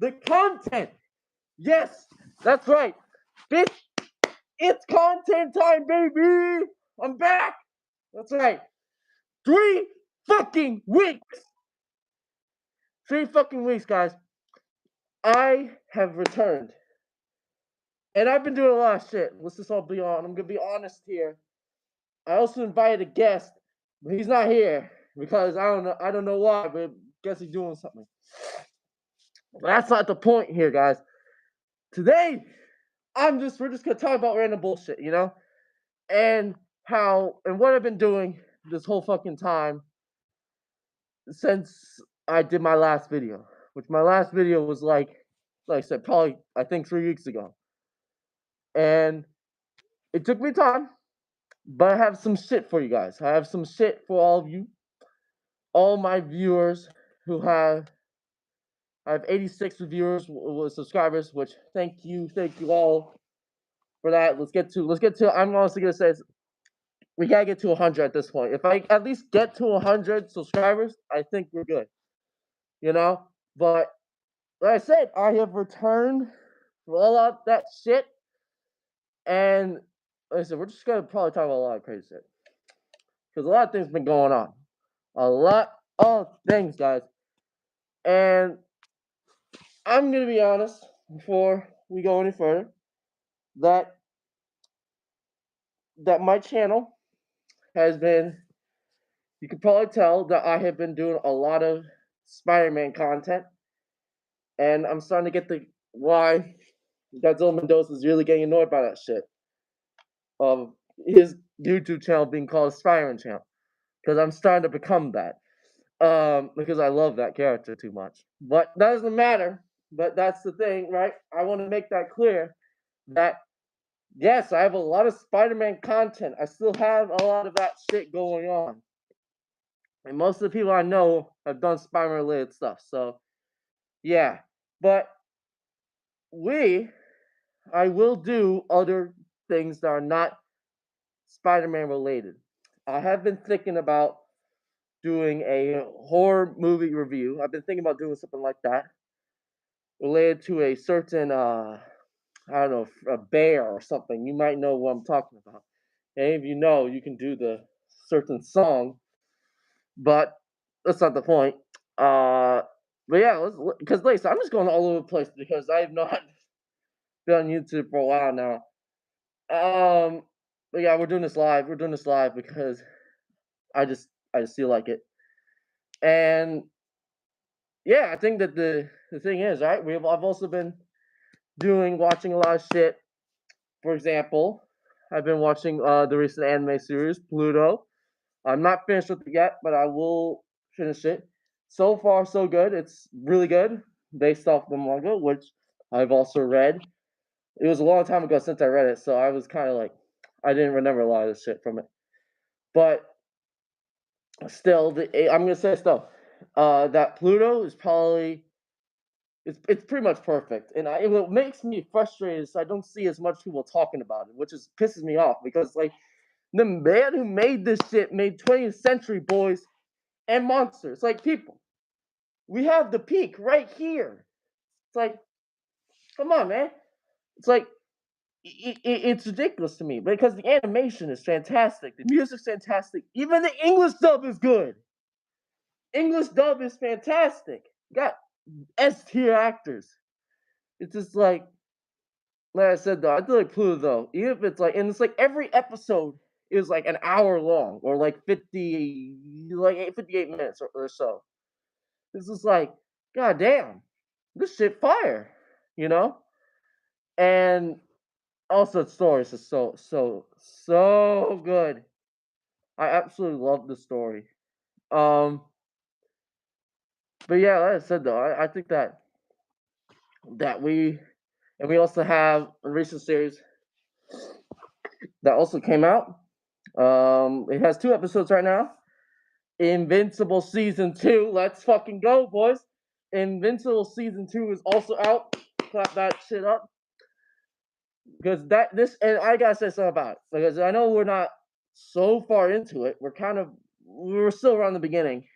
the content. Yes, that's right. Bitch, it's content time, baby. I'm back. That's right. 3 fucking weeks. 3 fucking weeks, guys. I have returned. And I've been doing a lot of shit. Let's just all be on. I'm gonna be honest here. I also invited a guest, but he's not here because I don't know why, but I guess he's doing something. But that's not the point here, guys. Today, we're just gonna talk about random bullshit, you know? And what I've been doing this whole fucking time since I did my last video. Which my last video was like I said, probably I think 3 weeks ago. And it took me time, but I have some shit for you guys. I have some shit for all of you, all my viewers who have. I have 86 viewers, subscribers, which thank you all for that. Let's get to. I'm honestly gonna say we gotta get to 100 at this point. If I at least get to 100 subscribers, I think we're good. You know, but like I said, I have returned for all of that shit, and like I said, we're just gonna probably talk about a lot of crazy shit because a lot of things been going on, a lot of things, guys, and I'm gonna be honest before we go any further that my channel has been. You can probably tell that I have been doing a lot of Spider-Man content, and I'm starting to get the why Godzilla Mendoza is really getting annoyed by that shit of his YouTube channel being called Spider-Man channel, because I'm starting to become that because I love that character too much. But that doesn't matter. But that's the thing, right? I want to make that clear that yes, I have a lot of Spider-Man content. I still have a lot of that shit going on. And most of the people I know have done Spider-Man related stuff. So, yeah. But I will do other things that are not Spider-Man related. I have been thinking about doing a horror movie review. I've been thinking about doing something like that related to a certain, I don't know, a bear or something. You might know what I'm talking about. Any of you know, you can do the certain song, but that's not the point. But yeah, because like I'm just going all over the place because I have not been on YouTube for a while now. But yeah, we're doing this live. We're doing this live because I just feel like it. And yeah, I think that the thing is, right? I've also been watching a lot of shit. For example, I've been watching the recent anime series Pluto. I'm not finished with it yet, but I will finish it. So far, so good. It's really good, based off the manga, which I've also read. It was a long time ago since I read it, so I was kind of like, I didn't remember a lot of the shit from it. But still, I'm gonna say still, that Pluto is probably it's pretty much perfect, and what makes me frustrated is I don't see as much people talking about it, which pisses me off because like the man who made this shit made 20th Century Boys and Monsters. Like people, we have the peak right here. It's like, come on, man. It's like it's ridiculous to me because the animation is fantastic, the music's fantastic, even the English dub is good. English dub is fantastic. Got S tier actors. It's just like I said though, I do like Pluto though. Even if it's like, and it's like every episode is like an hour long or like 58 minutes or so. This is like, god damn, this shit fire, you know. And also, the story is just so good. I absolutely love the story. But yeah, like I said though, I think that we also have a recent series that also came out. It has 2 episodes right now. Invincible season 2. Let's fucking go, boys. Invincible season 2 is also out. Clap that shit up. Because and I gotta say something about it. Because I know we're not so far into it. We're still around the beginning.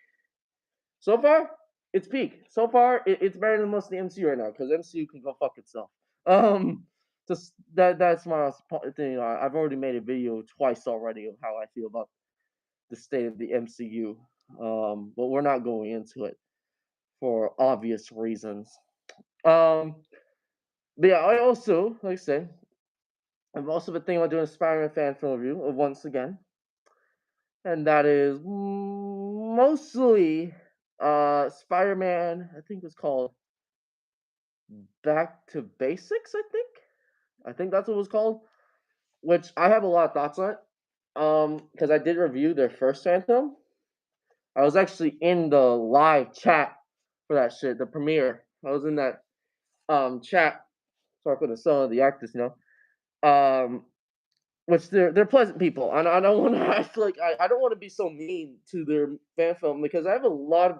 So far, it's peak. So far, it's better than most of the MCU right now because MCU can go fuck itself. Um, just that's my thing. I've already made a video twice already of how I feel about the state of the MCU. But we're not going into it for obvious reasons. Um, but yeah, I also, like I said, I've also been thinking about doing a Spider-Man fan film review once again, and that is mostly Spider-Man. I think it's called Back to Basics. I think that's what it was called. Which I have a lot of thoughts on it. Because I did review their first fan film. I was actually in the live chat for that shit, the premiere. I was in that chat talking to some of the actors, which they're pleasant people, and I don't want to act like I don't want to be so mean to their fan film because I have a lot of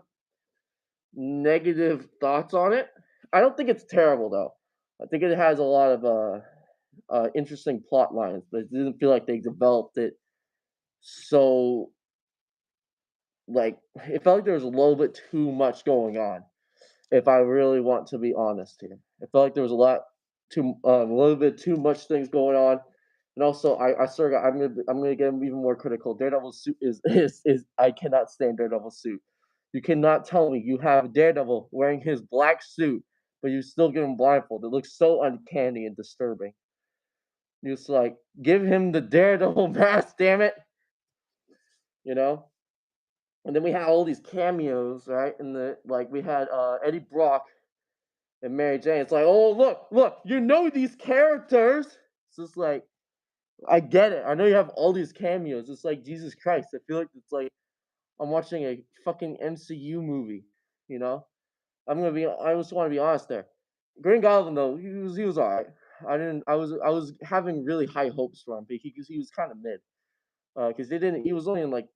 negative thoughts on it. I don't think it's terrible though. I think it has a lot of interesting plot lines, but it didn't feel like they developed it so like it felt like there was a little bit too much going on. If I really want to be honest here, it felt like there was a little bit too much things going on, and also I sort of I'm gonna get even more critical. Daredevil's suit is I cannot stand Daredevil's suit. You cannot tell me you have Daredevil wearing his black suit, but you still get him blindfolded. It looks so uncanny and disturbing. You're just like, give him the Daredevil mask, damn it, you know. And then we had all these cameos, right? And the like we had Eddie Brock and Mary Jane. It's like, oh look, you know these characters. It's just like I get it. I know you have all these cameos. It's like Jesus Christ. I feel like it's like I'm watching a fucking MCU movie. You know, I just want to be honest there. Green Goblin though, he was alright. I was having really high hopes for him because he was kind of mid. Because he was only in like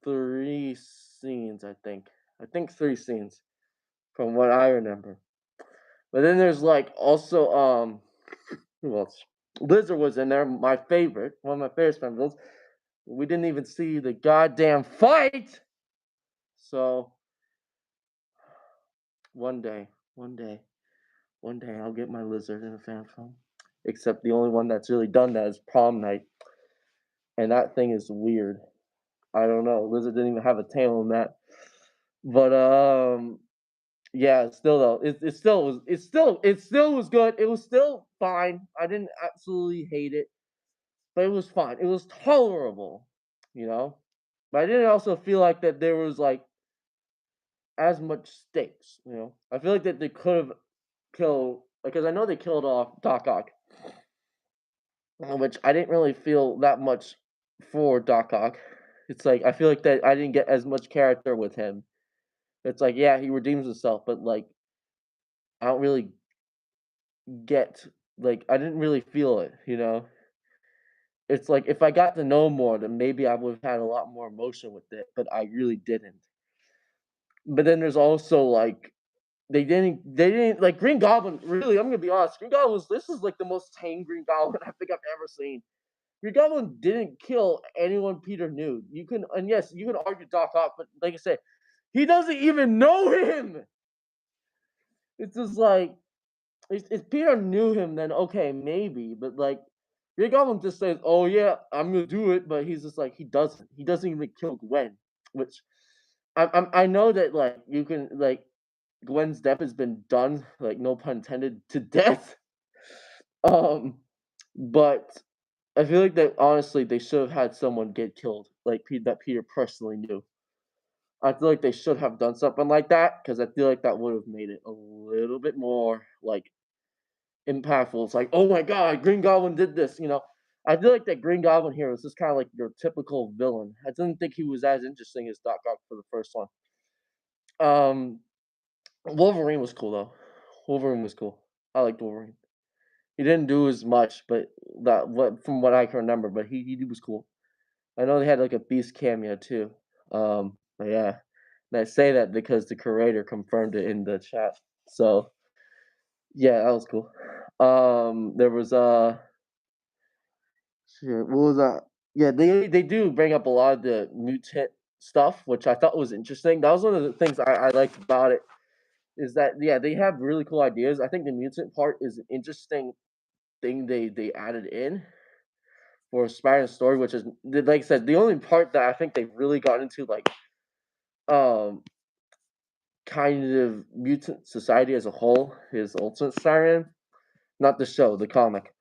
3 scenes, I think. I think 3 scenes from what I remember. But then there's like also who else? Lizard was in there, my favorite, one of my favorite Spaniels. We didn't even see the goddamn fight. So one day, one day, one day I'll get my Lizard in a fan film. Except the only one that's really done that is Prom Night. And that thing is weird. I don't know. Lizard didn't even have a tail in that. But yeah, still though, it still was good. It was still fine. I didn't absolutely hate it, but it was fine. It was tolerable, you know. But I didn't also feel like that there was like as much stakes, you know. I feel like that they could have killed because I know they killed off Doc Ock, which I didn't really feel that much for Doc Ock. It's like I feel like that I didn't get as much character with him. It's like yeah, he redeems himself, but like I don't really get like I didn't really feel it, you know. It's like if I got to know more, then maybe I would have had a lot more emotion with it, but I really didn't. But then there's also like they didn't like Green Goblin. Really, I'm gonna be honest. Green Goblin was this is like the most tame Green Goblin I think I've ever seen. Green Goblin didn't kill anyone Peter knew. You can and yes, you can argue Doc Ock, but like I said, he doesn't even know him. It's just like if Peter knew him, then okay, maybe. But like Green Goblin just says, "Oh yeah, I'm gonna do it," but he's just like he doesn't. He doesn't even kill Gwen, which I know that like you can like Gwen's death has been done, like no pun intended, to death. Um, but I feel like that honestly they should have had someone get killed, like that Peter personally knew. I feel like they should have done something like that because I feel like that would have made it a little bit more like impactful. It's like, oh my god, Green Goblin did this. You know, I feel like that Green Goblin here was just kind of like your typical villain. I didn't think he was as interesting as Doc Ock for the first one. Um, Wolverine was cool though. Wolverine was cool. I liked Wolverine. He didn't do as much, but that what from what I can remember, but he was cool. I know they had like a Beast cameo too. But yeah, and I say that because the creator confirmed it in the chat. So yeah, that was cool. There was shit, what was that? Yeah, they do bring up a lot of the mutant stuff, which I thought was interesting. That was one of the things I liked about it. Is that yeah, they have really cool ideas. I think the mutant part is an interesting thing they added in for Spider-Man's story, which is like I said, the only part that I think they really got into like um kind of mutant society as a whole is Ultimate Spider-Man, not the show, the comic.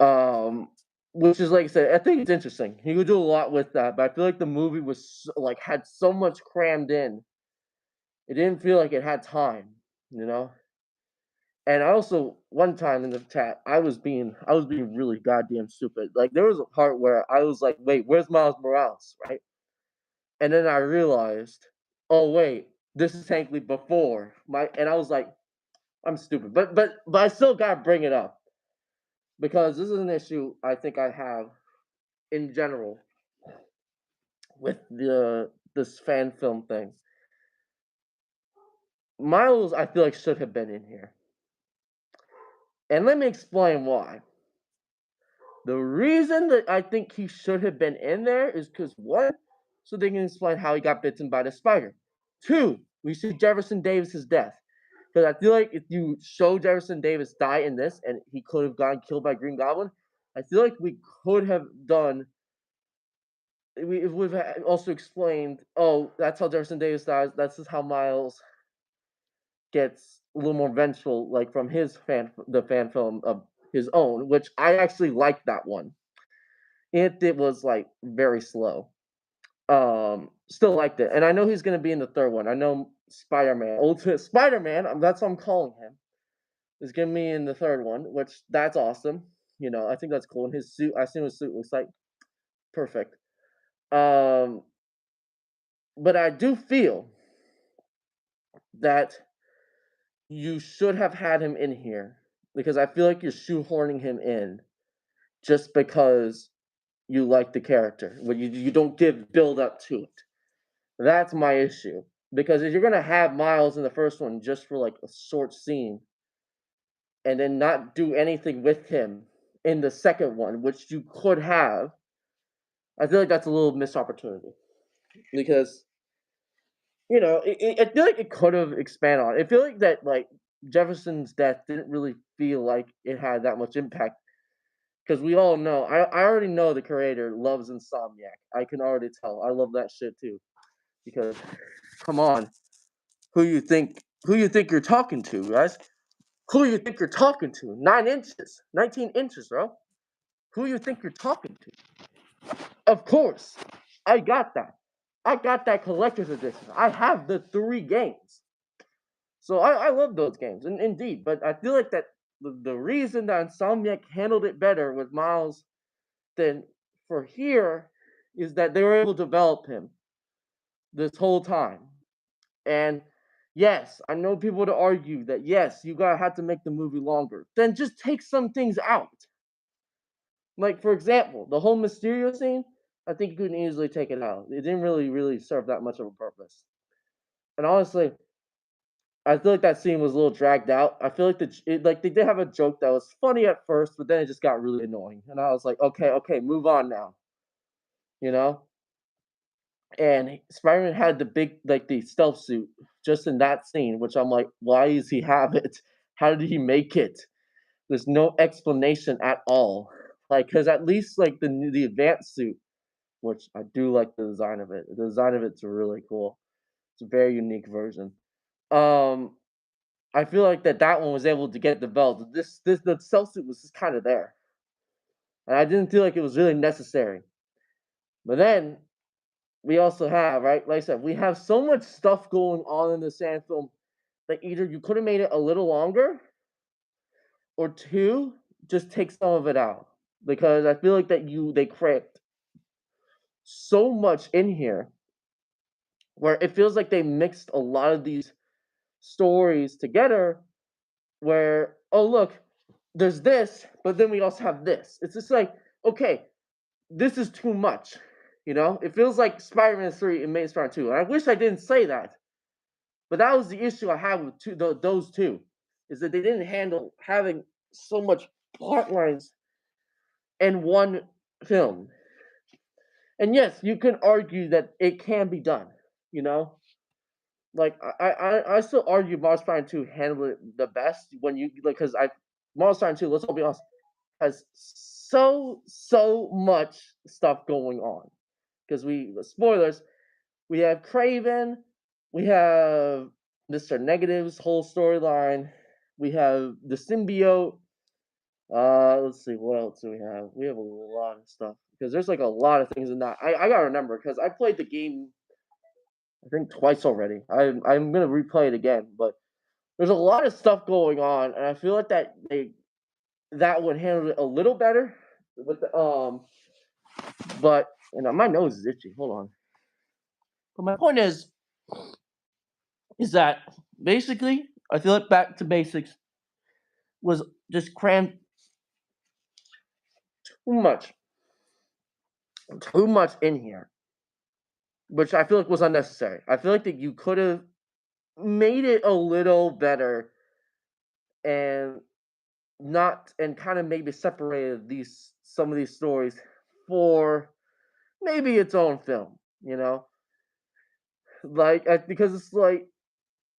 Um, which is like I said, I think it's interesting. He could do a lot with that, but I feel like the movie was like had so much crammed in. It didn't feel like it had time, you know. And I also one time in the chat, I was being really goddamn stupid. Like there was a part where I was like, "Wait, where's Miles Morales?" Right? And then I realized, "Oh wait, this is technically before my." And I was like, "I'm stupid," but I still gotta bring it up because this is an issue I think I have in general with this fan film thing. Miles, I feel like should have been in here, and let me explain why. The reason that I think he should have been in there is because one, so they can explain how he got bitten by the spider. Two, we see Jefferson Davis's death. Because I feel like if you show Jefferson Davis die in this and he could have gotten killed by Green Goblin, I feel like we could have done. We would have also explained, oh, that's how Jefferson Davis dies. That's just how Miles gets a little more vengeful, like from the fan film of his own, which I actually liked that one. It was like very slow. Still liked it, and I know he's gonna be in the third one. I know Spider-Man, Ultimate Spider-Man. That's what I'm calling him. Is gonna be in the third one, which that's awesome. You know, I think that's cool. And his suit, I seen his suit looks like perfect. Um, but I do feel that you should have had him in here because I feel like you're shoehorning him in just because you like the character, but you don't give build up to it. That's my issue. Because if you're gonna have Miles in the first one just for like a short scene and then not do anything with him in the second one, which you could have, I feel like that's a little missed opportunity. Because, I feel like it could have expanded on it. I feel like that like Jefferson's death didn't really feel like it had that much impact. Because we all know, I already know the creator loves Insomniac. I can already tell. I love that shit too. Because come on, who you think you're talking to, guys? Who you think you're talking to? 9 inches, 19 inches, bro. Who you think you're talking to? Of course, I got that. I got that collector's edition. I have the 3 games, so I love those games, and indeed. But I feel like that the reason that Insomniac handled it better with Miles than for here is that they were able to develop him this whole time. And yes, I know people to argue that yes, you gotta have to make the movie longer. Then just take some things out. Like for example, the whole Mysterio scene, I think you could easily take it out. It didn't really serve that much of a purpose. And honestly, I feel like that scene was a little dragged out. I feel like like they did have a joke that was funny at first, but then it just got really annoying. And I was like, okay, move on now. You know? And Spider-Man had the big like the stealth suit just in that scene, which I'm like, why does he have it? How did he make it? There's no explanation at all. Like, because at least like the advanced suit, which I do like the design of it. The design of it's really cool. It's a very unique version. Um, I feel like that one was able to get developed. This the stealth suit was just kind of there, and I didn't feel like it was really necessary. But then we also have, right? Like I said, we have so much stuff going on in the Sand film that either you could have made it a little longer, or two, just take some of it out because I feel like they cramped so much in here where it feels like they mixed a lot of these stories together. Where oh look, there's this, but then we also have this. It's just like okay, this is too much. It feels like Spider-Man 3 and Maze Spider 2. And I wish I didn't say that. But that was the issue I had with those two, is that they didn't handle having so much plot lines in one film. And yes, you can argue that it can be done. You know, like I still argue Mars Prime 2 handled it the best when you like because I Mars Prime 2, let's all be honest, has so much stuff going on. Because we spoilers, we have Craven, we have Mr. Negative's whole storyline, we have the symbiote. Let's see, what else do we have? We have a lot of stuff because there's like a lot of things in that. I gotta remember because I played the game I think twice already. I'm gonna replay it again, but there's a lot of stuff going on, and I feel like that would handle it a little better. With the, but my nose is itchy. Hold on. But my point is that basically I feel like Back to Basics was just crammed too much, too much in here, which I feel like was unnecessary. I feel like that you could have made it a little better and not and kind of maybe separated these some of these stories for maybe its own film, because it's like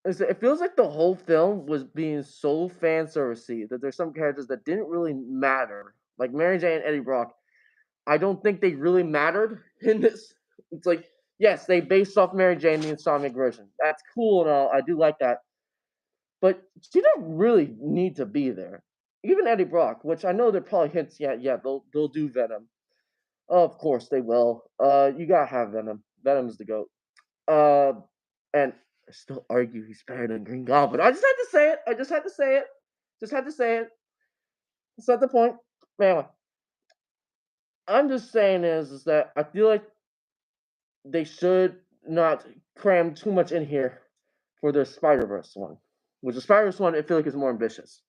it feels like the whole film was being so fan servicey that there's some characters that didn't really matter, like Mary Jane and Eddie Brock. I don't think they really mattered in this. It's like yes, they based off Mary Jane the Insomniac version. That's cool and all. I do like that, but she didn't really need to be there. Even Eddie Brock, which I know they're probably hints. Yeah, they'll do Venom. Of course they will. You gotta have Venom. Venom's the goat. Uh, and I still argue he's better than Green Goblin. I just had to say it. I just had to say it. Just had to say it. That's not the point. Anyway, I'm just saying is that I feel like they should not cram too much in here for their Spider Verse one. Which the Spider Verse one, I feel like is more ambitious,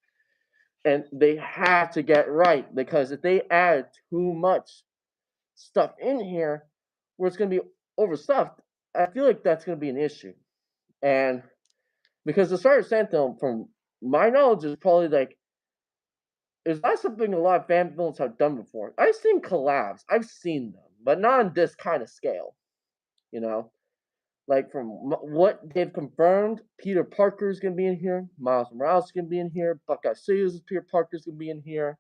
and they have to get right because if they add too much stuff in here, where it's going to be overstuffed, I feel like that's going to be an issue. And because the Spider Sand film, from my knowledge, is probably like it's not something a lot of fan films have done before. I've seen collabs, I've seen them, but not on this kind of scale. You know, like from what they've confirmed, Peter Parker's gonna be in here, Miles Morales is gonna be in here, Buckeye Seuss Peter Parker's gonna be in here,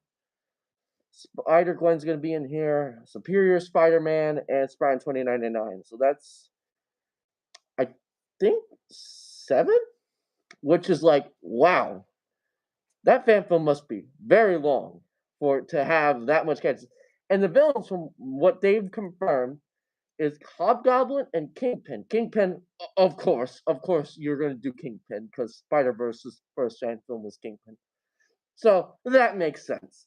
Spider Gwen's gonna be in here, Superior Spider-Man, and Spider 2099. So that's I think 7, which is like wow, that fan film must be very long for it to have that much characters. And the villains, from what they've confirmed, is Hobgoblin and Kingpin. Kingpin, of course, you're going to do Kingpin because Spider Verse's first giant film was Kingpin. So that makes sense.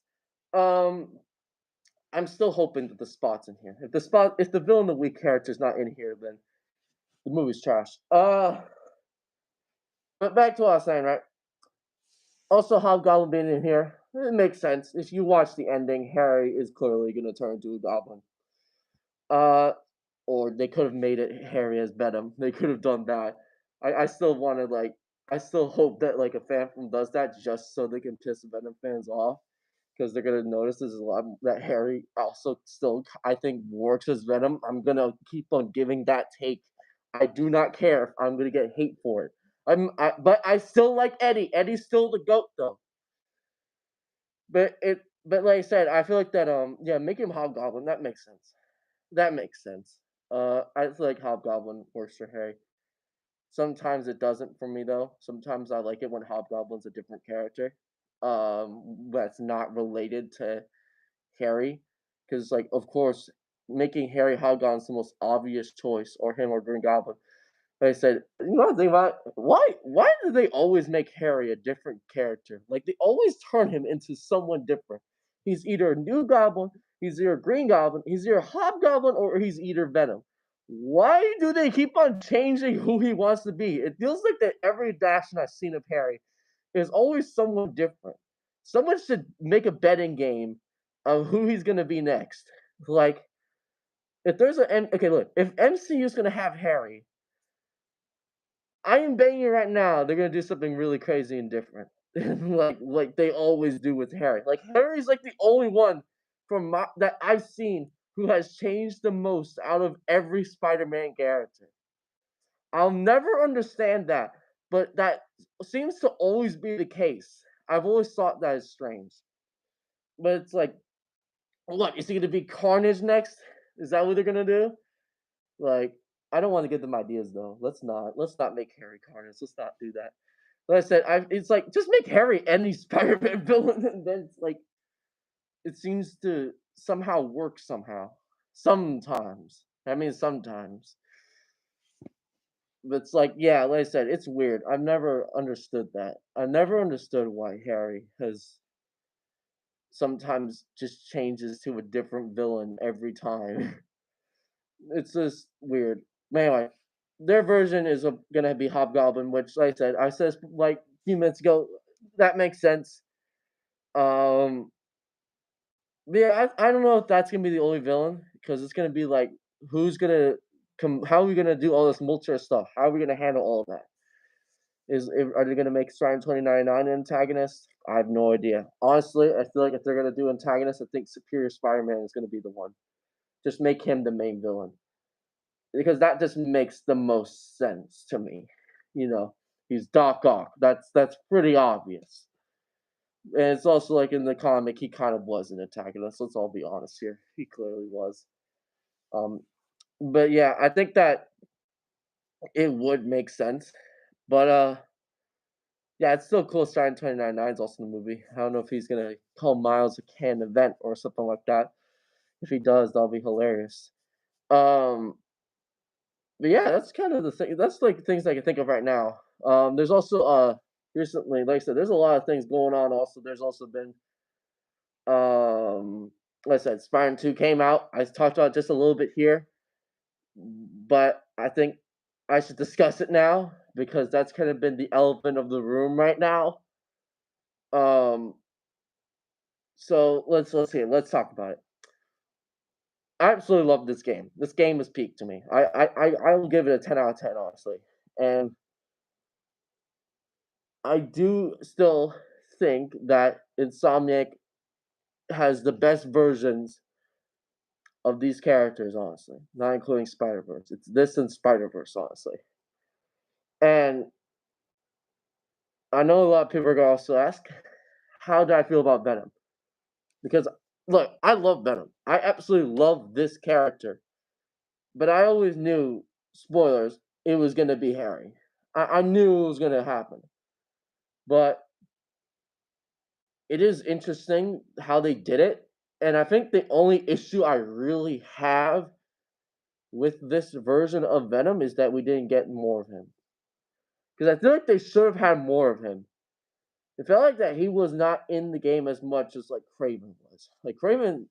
Um, I'm still hoping that the Spot's in here. If the villain of the week character's not in here, then the movie's trash. But back to what I was saying, right? Also, Hobgoblin being in here, it makes sense. If you watch the ending, Harry is clearly going to turn into a goblin. Uh, or they could have made it Harry as Venom. They could have done that. I still want to I still hope that like a fan film does that just so they can piss Venom fans off because they're gonna notice there's a lot that Harry also still I think works as Venom. I'm gonna keep on giving that take. I do not care if I'm gonna get hate for it. But I still like Eddie. Eddie's still the goat though. But like I said, I feel like that yeah, making him Hobgoblin, that makes sense. That makes sense. I feel like Hobgoblin works for Harry. Sometimes it doesn't for me though. Sometimes I like it when Hobgoblin's a different character. That's not related to Harry. Because like of course making Harry Hobgoblin's the most obvious choice, or him or Green Goblin. They said, you know the thing about why do they always make Harry a different character? Like they always turn him into someone different. He's either a new goblin, he's either a green goblin, he's either a hobgoblin, or he's either Venom. Why do they keep on changing who he wants to be? It feels like that every action I've seen of Harry is always someone different. Someone should make a betting game of who he's gonna be next. Like if there's okay, look, if MCU is gonna have Harry, I am betting you right now they're gonna do something really crazy and different, like they always do with Harry. Like Harry's like the only one that I've seen who has changed the most out of every Spider-Man character. I'll never understand that, but that seems to always be the case. I've always thought that is strange. But it's like, what, is he gonna be Carnage next? Is that what they're gonna do? Like, I don't want to give them ideas though. Let's not. Let's not make Harry Carnage. Let's not do that. Like I said, it's like just make Harry any Spider-Man villain, and then it's like it seems to somehow work somehow. Sometimes. I mean, sometimes. But it's like, yeah, like I said, it's weird. I've never understood that. I never understood why Harry has sometimes just changes to a different villain every time. It's just weird. But anyway, their version is gonna be Hobgoblin, which, like I said like a few minutes ago, that makes sense. Um, but yeah, I don't know if that's gonna be the only villain because it's gonna be like, who's gonna come? How are we gonna do all this multiverse stuff? How are we gonna handle all of that? Are they gonna make Spider-Man 2099 an antagonist? I have no idea. Honestly, I feel like if they're gonna do antagonist, I think Superior Spider-Man is gonna be the one. Just make him the main villain because that just makes the most sense to me. You know, he's Doc Ock. That's pretty obvious. And it's also like in the comic, he kind of was an antagonist. Let's all be honest here. He clearly was. Um, but yeah, I think that it would make sense. But yeah, it's still cool. Starting 2099 is also in the movie. I don't know if he's gonna call Miles a can event or something like that. If he does, that'll be hilarious. Um, but yeah, that's kind of the thing. That's like things I can think of right now. There's also recently, like I said, there's a lot of things going on. Also, there's also been like I said, Spider-Man 2 came out. I talked about it just a little bit here, but I think I should discuss it now because that's kind of been the elephant of the room right now. Um, so let's see. Let's talk about it. I absolutely love this game. This game is peak to me. I will give it a 10 out of 10, honestly. And I do still think that Insomniac has the best versions of these characters, honestly, not including Spider Verse. It's this and Spider Verse, honestly. And I know a lot of people are going to also ask, how do I feel about Venom? Because, look, I love Venom. I absolutely love this character. But I always knew, spoilers, it was going to be Harry. I knew it was going to happen. But it is interesting how they did it. And I think the only issue I really have with this version of Venom is that we didn't get more of him. Because I feel like they should have had more of him. It felt like that he was not in the game as much as like Kraven was. Like Kraven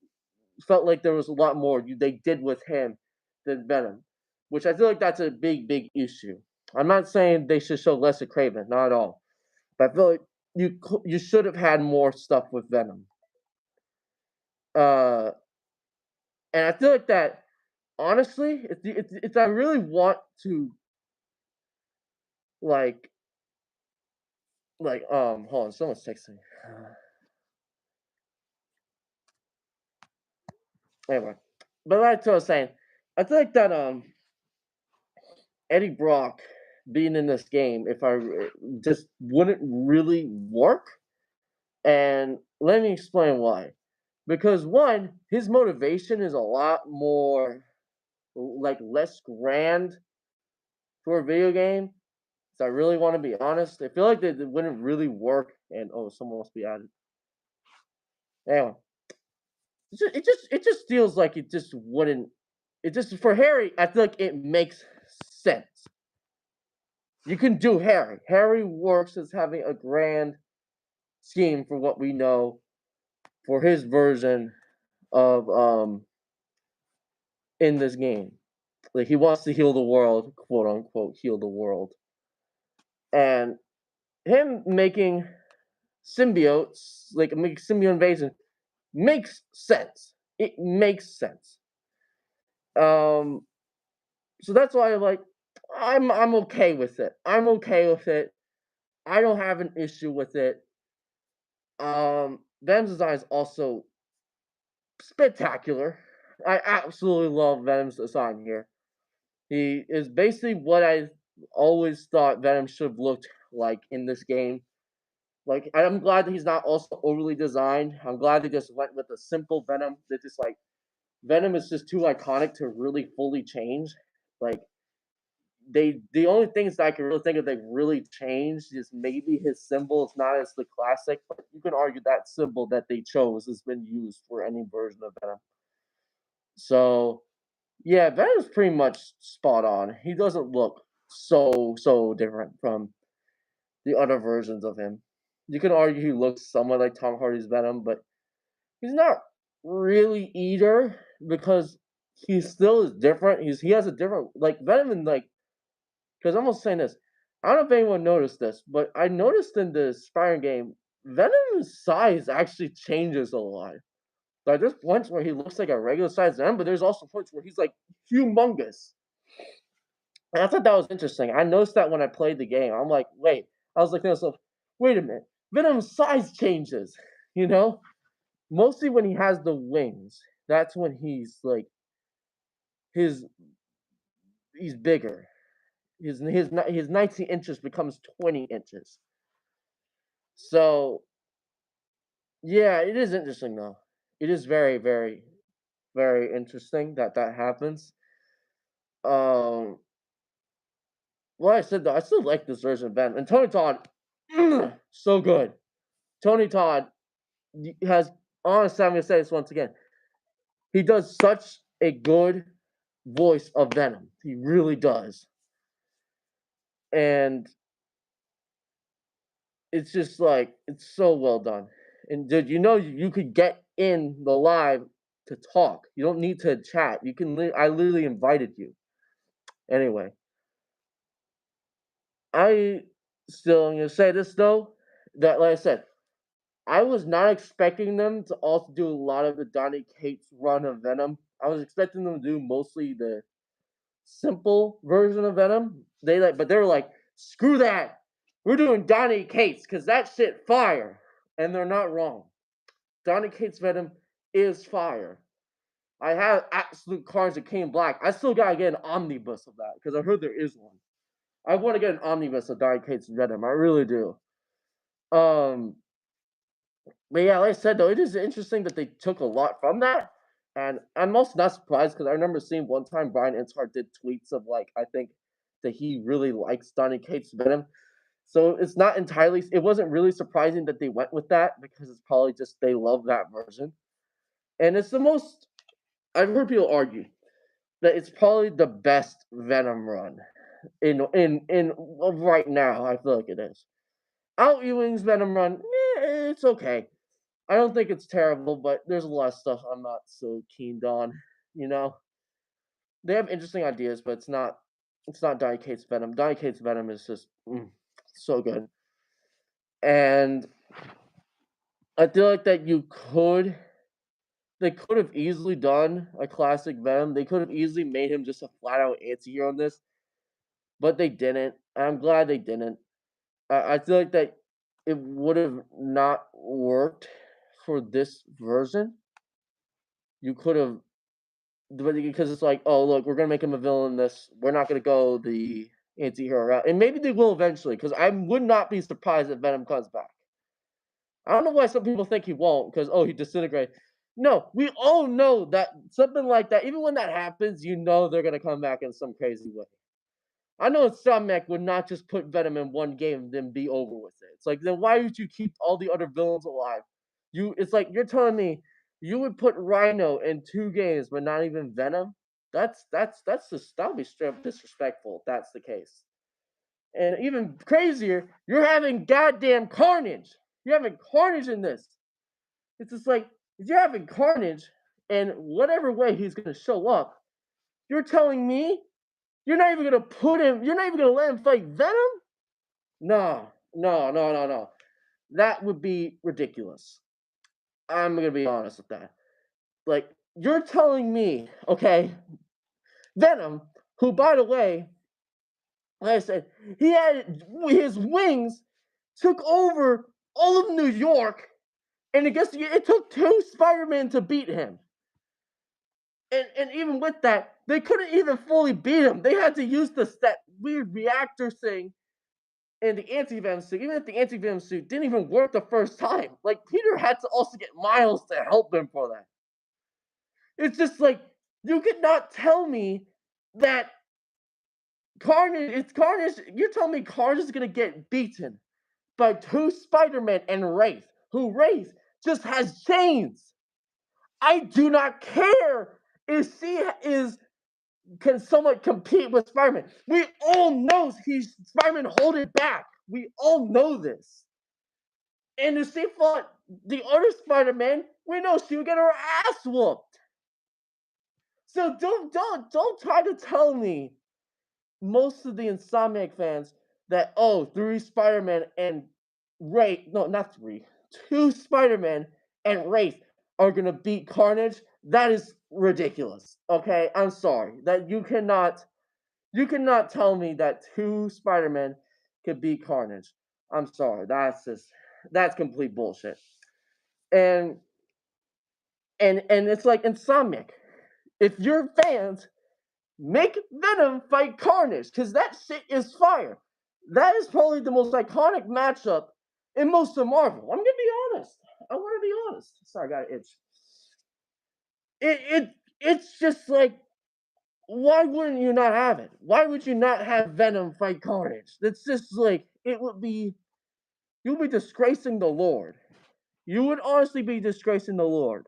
felt like there was a lot more they did with him than Venom, which I feel like that's a big issue. I'm not saying they should show less of Kraven, not at all, but I feel like you should have had more stuff with Venom. Uh, and I feel like that honestly, if I really want to like hold on, someone's texting me. Anyway, but like I was saying, I feel like that Eddie Brock being in this game, if I just wouldn't really work. And let me explain why. Because one, his motivation is a lot more like less grand for a video game. So I really want to be honest. I feel like they wouldn't really work. And oh, someone must be added. Anyway, it just feels like it just wouldn't. It just for Harry, I feel like it makes sense. You can do Harry. Harry works as having a grand scheme for what we know for his version of in this game. Like he wants to heal the world, quote unquote, heal the world. And him making symbiotes, like make symbiote invasion, makes sense. It makes sense. Um, so that's why I'm okay with it. I'm okay with it. I don't have an issue with it. Venom's design is also spectacular. I absolutely love Venom's design here. He is basically what I always thought Venom should have looked like in this game. Like, I'm glad that he's not also overly designed. I'm glad they just went with a simple Venom. That just like Venom is just too iconic to really fully change. Like, the only things that I can really think of they really changed is maybe his symbol. It's not as the classic, but you can argue that symbol that they chose has been used for any version of Venom. So yeah, Venom's pretty much spot on. He doesn't look so different from the other versions of him. You can argue he looks somewhat like Tom Hardy's Venom, but he's not really either because he still is different. He has a different like Venom and like because I'm almost saying this. I don't know if anyone noticed this, but I noticed in the Spider game, Venom's size actually changes a lot. Like there's points where he looks like a regular sized Venom, but there's also points where he's like humongous. And I thought that was interesting. I noticed that when I played the game. I'm like, wait. I was like to myself, wait a minute. Venom's size changes, you know? Mostly when he has the wings. That's when he's like his he's bigger. His 19 inches becomes 20 inches. So yeah, it is interesting though. It is very interesting that that happens. Um, like I said though, I still like this version of Ben and Tony Todd. So good. Tony Todd has honestly, I'm gonna say this once again. He does such a good voice of Venom. He really does. And it's just like it's so well done. And dude, you know you could get in the live to talk. You don't need to chat. You can I literally invited you. Anyway, I still am gonna say this though, that like I said, I was not expecting them to also do a lot of the Donny Cates run of Venom. I was expecting them to do mostly the simple version of Venom. But they were like, screw that. We're doing Donny Cates because that shit fire, and they're not wrong. Donny Cates Venom is fire. I have Absolute Carnage that came black. I still gotta get an omnibus of that because I heard there is one. I want to get an omnibus of Donny Cates Venom. I really do. Um, but yeah, like I said though, it is interesting that they took a lot from that. And I'm also not surprised because I remember seeing one time Brian Intart did tweets of like I think that he really likes Donny Cates Venom. So it's not entirely it wasn't really surprising that they went with that because it's probably just they love that version. And it's the most I've heard people argue that it's probably the best Venom run in right now. I feel like it is. Al Ewing's Venom run, it's okay. I don't think it's terrible, but there's a lot of stuff I'm not so keen on. You know, they have interesting ideas, but it's not Donny Cates Venom. Donny Cates Venom is just so good, and I feel like that they could have easily done a classic Venom. They could have easily made him just a flat out anti-hero on this, but they didn't. I'm glad they didn't. I feel like that it would have not worked for this version. You could have because it's like, oh look, we're gonna make him a villain in this. We're not gonna go the anti-hero route, and maybe they will eventually. Because I would not be surprised if Venom comes back. I don't know why some people think he won't. Because he disintegrated. No, we all know that something like that. Even when that happens, you know they're gonna come back in some crazy way. I know Insomniac would not just put Venom in one game and then be over with it. It's like then why would you keep all the other villains alive? It's like you're telling me you would put Rhino in 2 games but not even Venom? That's just that would be straight up disrespectful if that's the case. And even crazier, you're having goddamn Carnage. You're having Carnage in this. It's just like if you're having Carnage and whatever way he's gonna show up, you're telling me you're not even gonna put him. You're not even gonna let him fight Venom. No, no, no, no, no. That would be ridiculous. I'm gonna be honest with that. Like you're telling me, okay, Venom, who by the way, like I said, he had his wings took over all of New York, and it took 2 Spider-Man to beat him. And even with that, they couldn't even fully beat him. They had to use that weird reactor thing in the anti-venom suit. Even if the anti-venom suit didn't even work the first time, like Peter had to also get Miles to help him for that. It's just like you could not tell me that Carnage. It's Carnage. You're telling me Carnage is gonna get beaten by two Spider-Man and Wraith, who Wraith just has chains. I do not care if she is can somewhat compete with Spider-Man. We all know he's Spider-Man holding back. We all know this. And if she fought the other Spider-Man, we know she would get her ass whooped. So don't try to tell me most of the Insomniac fans that three Spider-Man and Wraith, no, not three, two Spider-Man and Wraith are gonna beat Carnage. That is ridiculous. Okay, I'm sorry that you cannot tell me that two Spider-Men could beat Carnage. I'm sorry, that's complete bullshit. And it's like Insomniac. If you're fans, make Venom fight Carnage, because that shit is fire. That is probably the most iconic matchup in most of Marvel. I'm gonna be honest. I want to be honest. Sorry, I got an itch. It's just like, why wouldn't you not have it? Why would you not have Venom fight Carnage? It's just like you'll be disgracing the Lord. You would honestly be disgracing the Lord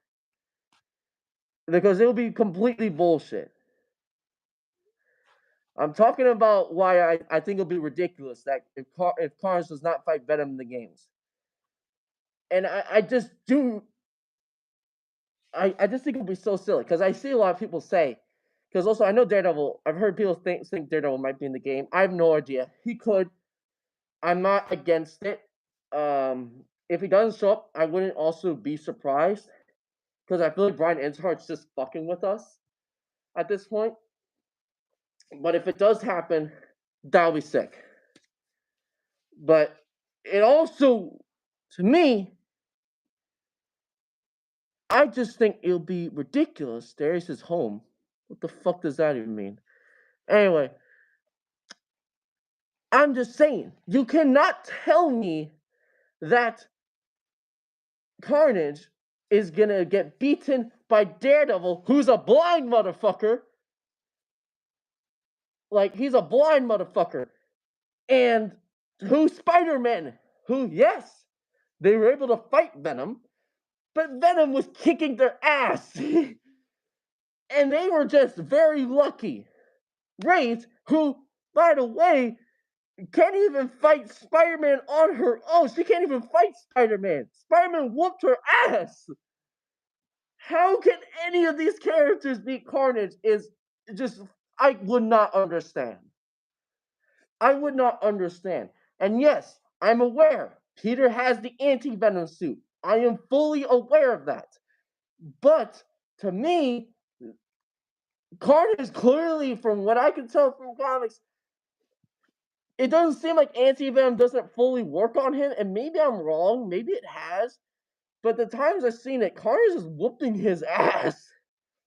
because it would be completely bullshit. I'm talking about why I think it'll be ridiculous that if Carnage does not fight Venom in the games. And I just do. I just think it'll be so silly because I see a lot of people say, because also I know Daredevil. I've heard people think Daredevil might be in the game. I have no idea. He could. I'm not against it. If he doesn't show up, I wouldn't also be surprised because I feel like Brian Inzhart's just fucking with us at this point. But if it does happen, that'll be sick. But it also, to me, I just think it'll be ridiculous. Darius is home. What the fuck does that even mean? Anyway, I'm just saying, you cannot tell me that Carnage is gonna get beaten by Daredevil, who's a blind motherfucker. Like, he's a blind motherfucker. And two Spider-Men, who, yes, they were able to fight Venom, but Venom was kicking their ass. And they were just very lucky. Wraith, who, by the way, can't even fight Spider-Man on her own. She can't even fight Spider-Man. Spider-Man whooped her ass. How can any of these characters beat Carnage is just, I would not understand. I would not understand. And yes, I'm aware Peter has the anti-venom suit. I am fully aware of that. But to me, Carnage clearly, from what I can tell from comics, it doesn't seem like anti-venom doesn't fully work on him. And maybe I'm wrong. Maybe it has. But the times I've seen it, Carnage is whooping his ass.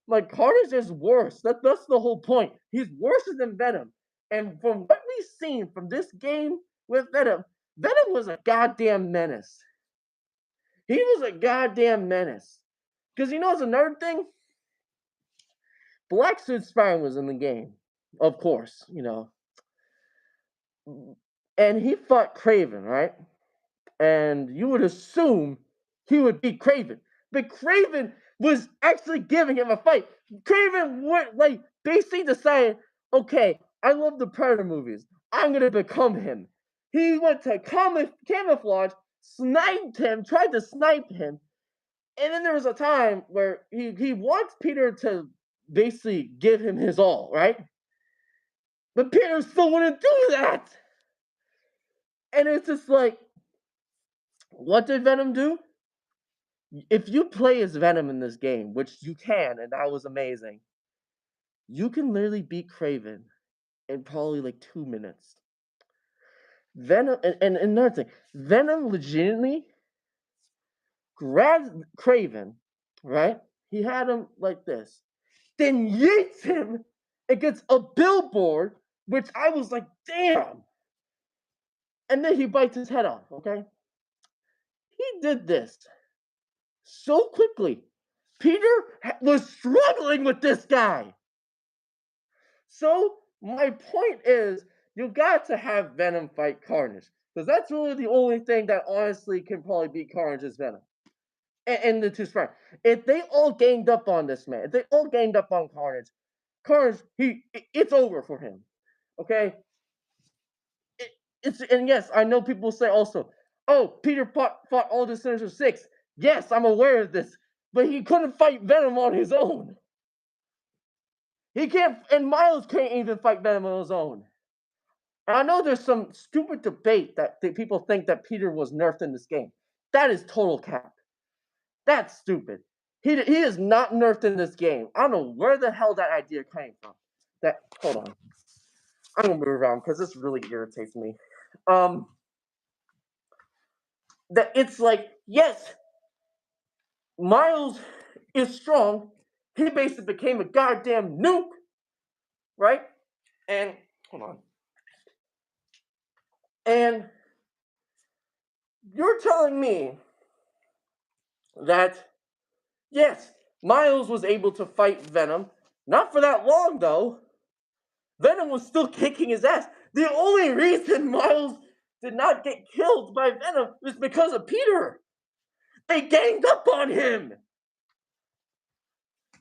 Like, Carnage is worse. That's the whole point. He's worse than Venom. And from what we've seen from this game with Venom, Venom was a goddamn menace. He was a goddamn menace. Because you know what's another thing? Black Suit Spider was in the game, of course, you know. And he fought Kraven, right? And you would assume he would beat Kraven. But Kraven was actually giving him a fight. Kraven went, like, basically decided, okay, I love the Predator movies. I'm going to become him. He went to camouflage, sniped him, tried to snipe him. And then there was a time where he wants Peter to basically give him his all, right? But Peter still wouldn't do that. And it's just like, what did Venom do? If you play as Venom in this game, which you can, and that was amazing, you can literally beat Kraven in probably like 2 minutes. Venom, and another thing, Venom legitimately grabbed Kraven, right? He had him like this. then yeets him against a billboard, which I was like, damn. And then he bites his head off, okay? He did this so quickly. Peter was struggling with this guy. So my point is, you got to have Venom fight Carnage, because that's really the only thing that honestly can probably beat Carnage is Venom. And the two Spider. If they all ganged up on this man, if they all ganged up on Carnage, it's over for him. Okay. And yes, I know people say also, oh, Peter fought all the Sinister Six. Yes, I'm aware of this, but he couldn't fight Venom on his own. He can't, and Miles can't even fight Venom on his own. And I know there's some stupid debate that people think that Peter was nerfed in this game. That is total cap. That's stupid. He is not nerfed in this game. I don't know where the hell that idea came from. Hold on. I'm gonna move around because this really irritates me. That it's like, yes, Miles is strong. He basically became a goddamn nuke, right? And hold on. And you're telling me that yes, Miles was able to fight Venom. Not for that long though. Venom was still kicking his ass. The only reason Miles did not get killed by Venom was because of Peter. They ganged up on him.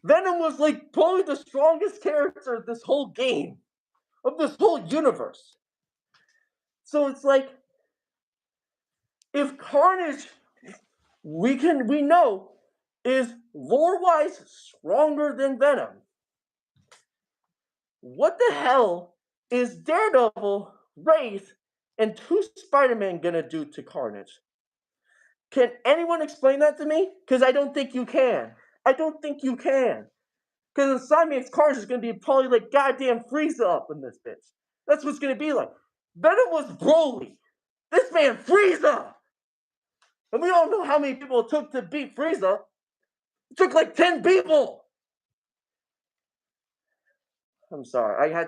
Venom was like probably the strongest character of this whole game, of this whole universe. So it's like, if Carnage, we know, is lore-wise stronger than Venom, what the hell is Daredevil, Wraith, and two Spider-Man gonna do to Carnage? Can anyone explain that to me? Because I don't think you can. I don't think you can. Because Insomniac's Carnage is gonna be probably like goddamn Frieza up in this bitch. That's what's gonna be like. Venom was Broly. This man Frieza. And we all know how many people it took to beat Frieza. It took like 10 people. I'm sorry. I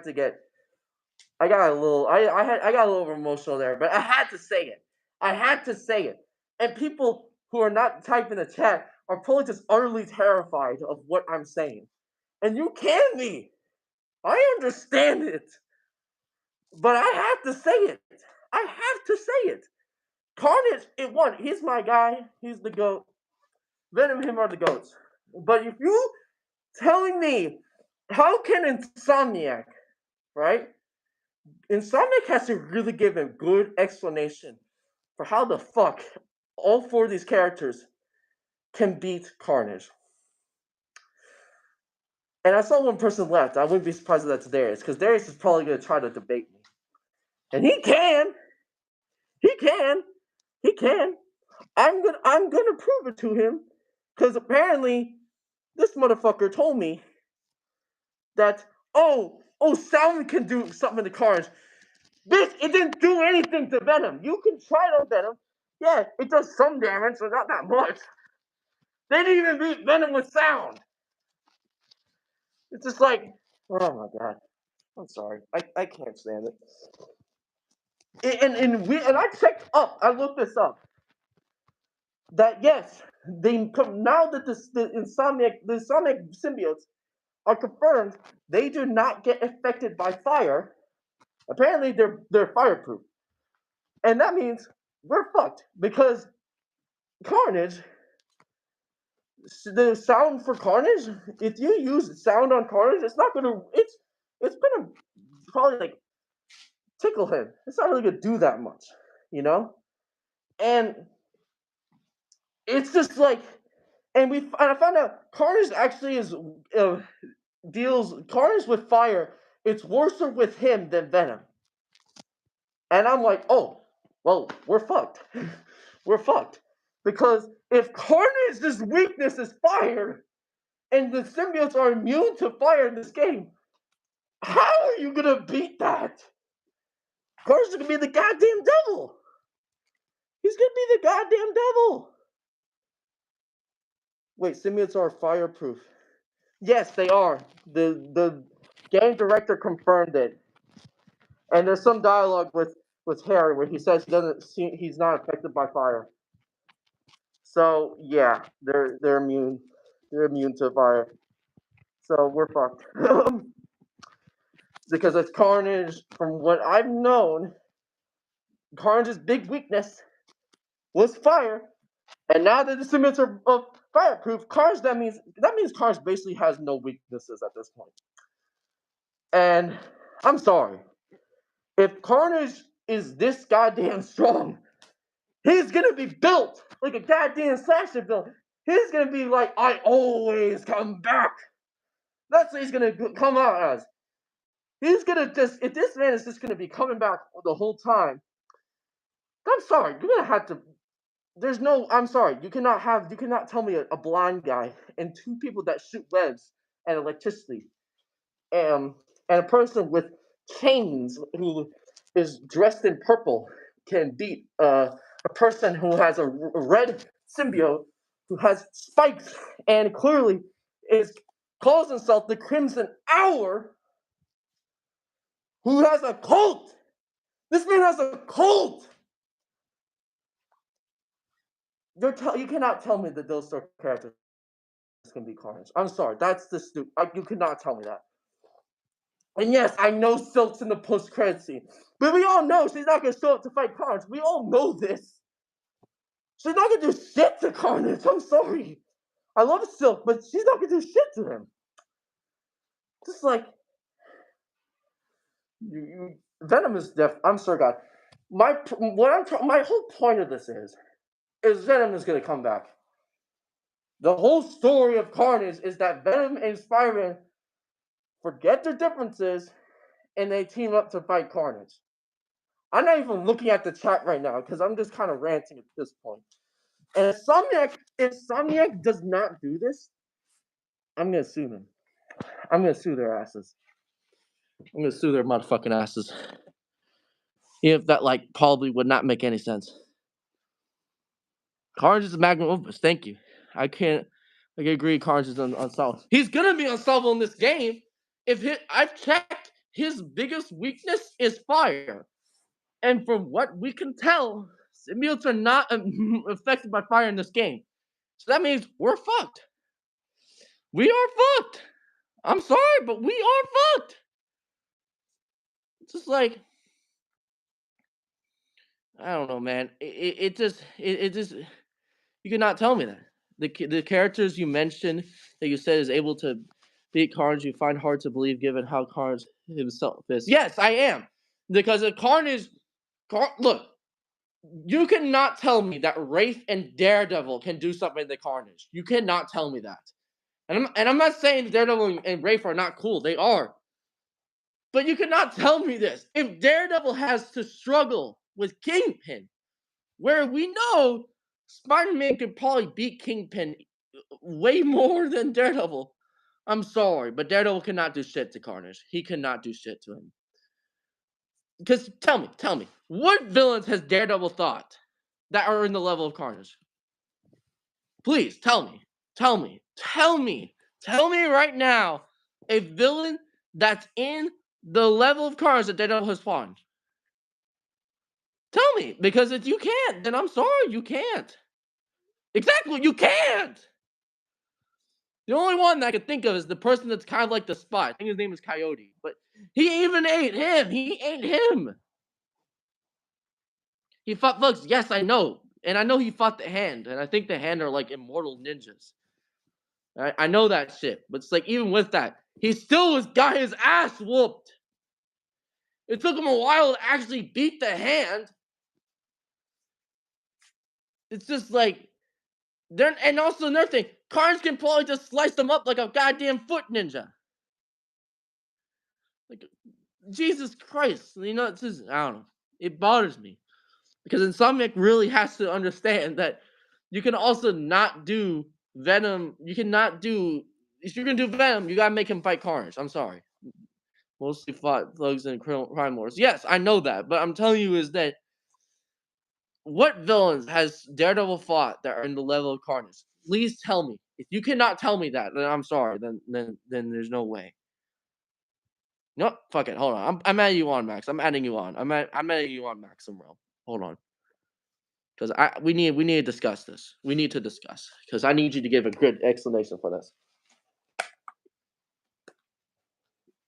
got a little emotional there, but I had to say it. I had to say it. And people who are not typing the chat are probably just utterly terrified of what I'm saying. And you can be. I understand it. But I have to say it. I have to say it. Carnage, he's my guy. He's the GOAT. Venom and him are the GOATs. But if you telling me, how can Insomniac, right? Insomniac has to really give a good explanation for how the fuck all four of these characters can beat Carnage. And I saw one person left. I wouldn't be surprised if that's Darius, because Darius is probably going to try to debate me. And he can. He can. He can. I'm gonna prove it to him, because apparently this motherfucker told me that sound can do something to Carnage. Bitch, it didn't do anything to Venom. You can try it on Venom. Yeah, it does some damage, but not that much. They didn't even beat Venom with sound. It's just like, oh my god. I'm sorry. I can't stand it. And I checked up. I looked this up. That yes, now that the Insomniac symbiotes are confirmed, they do not get affected by fire. Apparently, they're fireproof, and that means we're fucked because Carnage. The sound for Carnage. If you use sound on Carnage, it's not gonna. It's gonna probably like tickle him. It's not really gonna do that much, you know. And it's just like, and I found out Carnage actually deals Carnage with fire. It's worse with him than Venom. And I'm like, oh, well, we're fucked. We're fucked. Because if Carnage's weakness is fire, and the symbiotes are immune to fire in this game, how are you gonna beat that? Carnage is gonna be the goddamn devil. He's gonna be the goddamn devil. Wait, symbiotes are fireproof. Yes, they are. The game director confirmed it, and there's some dialogue with Harry where he says he's not affected by fire. So yeah, they're immune. They're immune to fire. So we're fucked. Because it's Carnage. From what I've known, Carnage's big weakness was fire, and now that the symbiotes are fireproof, Carnage that means Carnage basically has no weaknesses at this point. And I'm sorry, if Carnage is this goddamn strong, he's gonna be built like a goddamn slasher villain. He's gonna be like, I always come back. That's what he's gonna come out as. He's gonna just, if this man is just gonna be coming back the whole time, I'm sorry, you're gonna have to. There's no, I'm sorry, you cannot tell me a blind guy and two people that shoot webs and electricity, and a person with chains who is dressed in purple can beat a person who has a red symbiote who has spikes and clearly is calls himself the Crimson Hour, who has a cult. This man has a cult. You cannot tell me that those sort of characters can be Carnage. I'm sorry, that's the stupid. You cannot tell me that. And yes, I know Silk's in the post-credit scene, but we all know she's not gonna show up to fight Carnage. We all know this. She's not gonna do shit to Carnage. I'm sorry. I love Silk, but she's not gonna do shit to him. Just like Venom is def. I'm sorry, God. My whole point of this is Venom is gonna come back. The whole story of Carnage is that Venom and Spider-Man forget their differences and they team up to fight Carnage. I'm not even looking at the chat right now because I'm just kind of ranting at this point. And if Insomniac does not do this, I'm gonna sue them. I'm gonna sue their asses. I'm gonna sue their motherfucking asses. If that probably would not make any sense. Carnage is a magnum opus. Thank you. I can agree. Carnage is unsolvable. He's gonna be unsolvable in this game. I've checked, his biggest weakness is fire, and from what we can tell, symbiotes are not affected by fire in this game. So that means we're fucked. We are fucked. I'm sorry, but we are fucked. It's just like, I don't know, man. It just you cannot tell me that. The characters you mentioned that you said is able to beat Carnage, you find hard to believe given how Carnage himself is. Yes, I am. Because if look, you cannot tell me that Wraith and Daredevil can do something to Carnage. You cannot tell me that. And I'm not saying Daredevil and Wraith are not cool. They are. But you cannot tell me this. If Daredevil has to struggle with Kingpin, where we know Spider-Man could probably beat Kingpin way more than Daredevil. I'm sorry, but Daredevil cannot do shit to Carnage. He cannot do shit to him. Because tell me, what villains has Daredevil thought that are in the level of Carnage? Please tell me right now a villain that's in the level of Carnage that Daredevil has spawned. Tell me, because if you can't, then I'm sorry, you can't. Exactly, you can't. The only one that I could think of is the person that's kind of like the Spot. I think his name is Coyote, but he even ate him. He ate him. He fought Bugs. Yes, I know, and I know he fought the Hand, and I think the Hand are like immortal ninjas. I know that shit, but it's like even with that, he still got his ass whooped. It took him a while to actually beat the Hand. It's just like and also another thing, Carnage can probably just slice them up like a goddamn foot ninja. Like, Jesus Christ, it's just, I don't know. It bothers me because Insomniac really has to understand that you can also not do Venom. You cannot do, if you're gonna do Venom, you gotta make him fight Carnage. I'm sorry. Mostly fought thugs and crime lords. Yes, I know that, but I'm telling you is that what villains has Daredevil fought that are in the level of Carnage? Please tell me. If you cannot tell me that, then I'm sorry. Then there's no way. No, fuck it. Hold on. I'm adding you on, Max. I'm adding you on. I'm adding you on, Maxim Realm. Hold on, because we need to discuss this. We need to discuss because I need you to give a good explanation for this.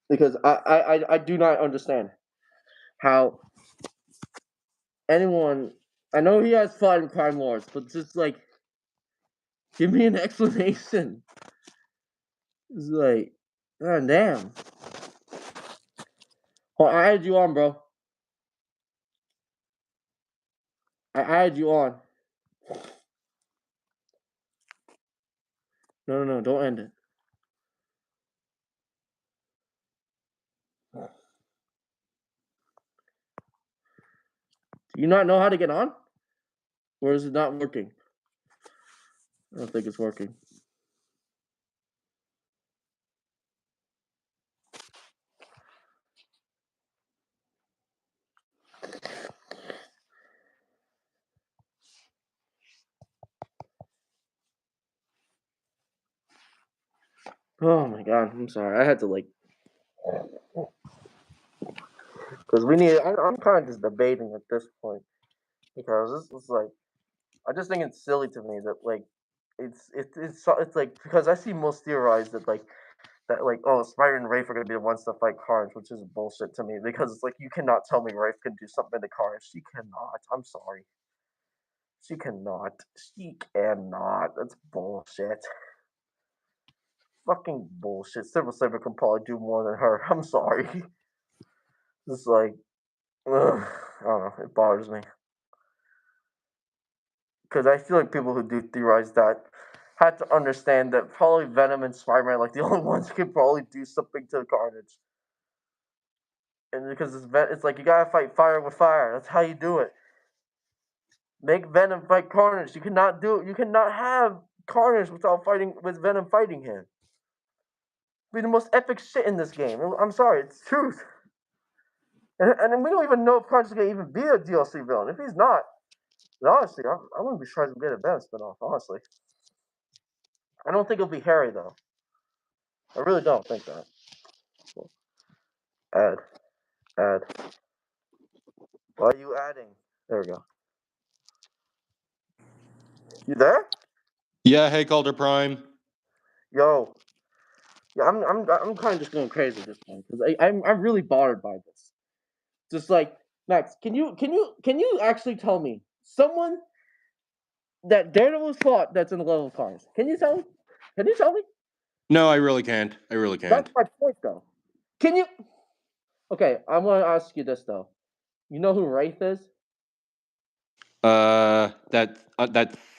Because I do not understand how anyone. I know he has fought in Crime Wars, but just like, give me an explanation. It's like, god damn. Oh, I added you on, bro. I added you on. No, don't end it. Do you not know how to get on? Or is it not working? I don't think it's working. Oh my god, I'm sorry. I had to like, because we need. I'm kind of just debating at this point because this is like, I just think it's silly to me that like, it's like because I see most theorized that like oh Spider and Rafe are gonna be the ones to fight Carnage, which is bullshit to me because it's like you cannot tell me Rafe can do something to Carnage. She cannot. I'm sorry. She cannot. She cannot. That's bullshit. Fucking bullshit. Silver Surfer can probably do more than her. I'm sorry. It's like, ugh, I don't know. It bothers me because I feel like people who do theorize that had to understand that probably Venom and Spider-Man are like the only ones who can probably do something to Carnage. And because it's like you gotta fight fire with fire. That's how you do it. Make Venom fight Carnage. You cannot do it. You cannot have Carnage without fighting with Venom fighting him. It'd be the most epic shit in this game. I'm sorry, it's truth. And we don't even know if Carnage is gonna even be a DLC villain. If he's not, then honestly, I wouldn't be trying to get a Venom spinoff. Honestly, I don't think it'll be Harry though. I really don't think that. Add, add. Why are you adding? There we go. You there? Yeah, hey Calder Prime. Yo. Yeah, I'm kind of just going crazy at this point because I'm really bothered by this. Just like Max, can you actually tell me someone that Daredevil's fought that's in the level of Cars? Can you tell me? Can you tell me? No, I really can't. I really That's can't. my point, though. Can you? Okay, I want to ask you this though. You know who Wraith is? That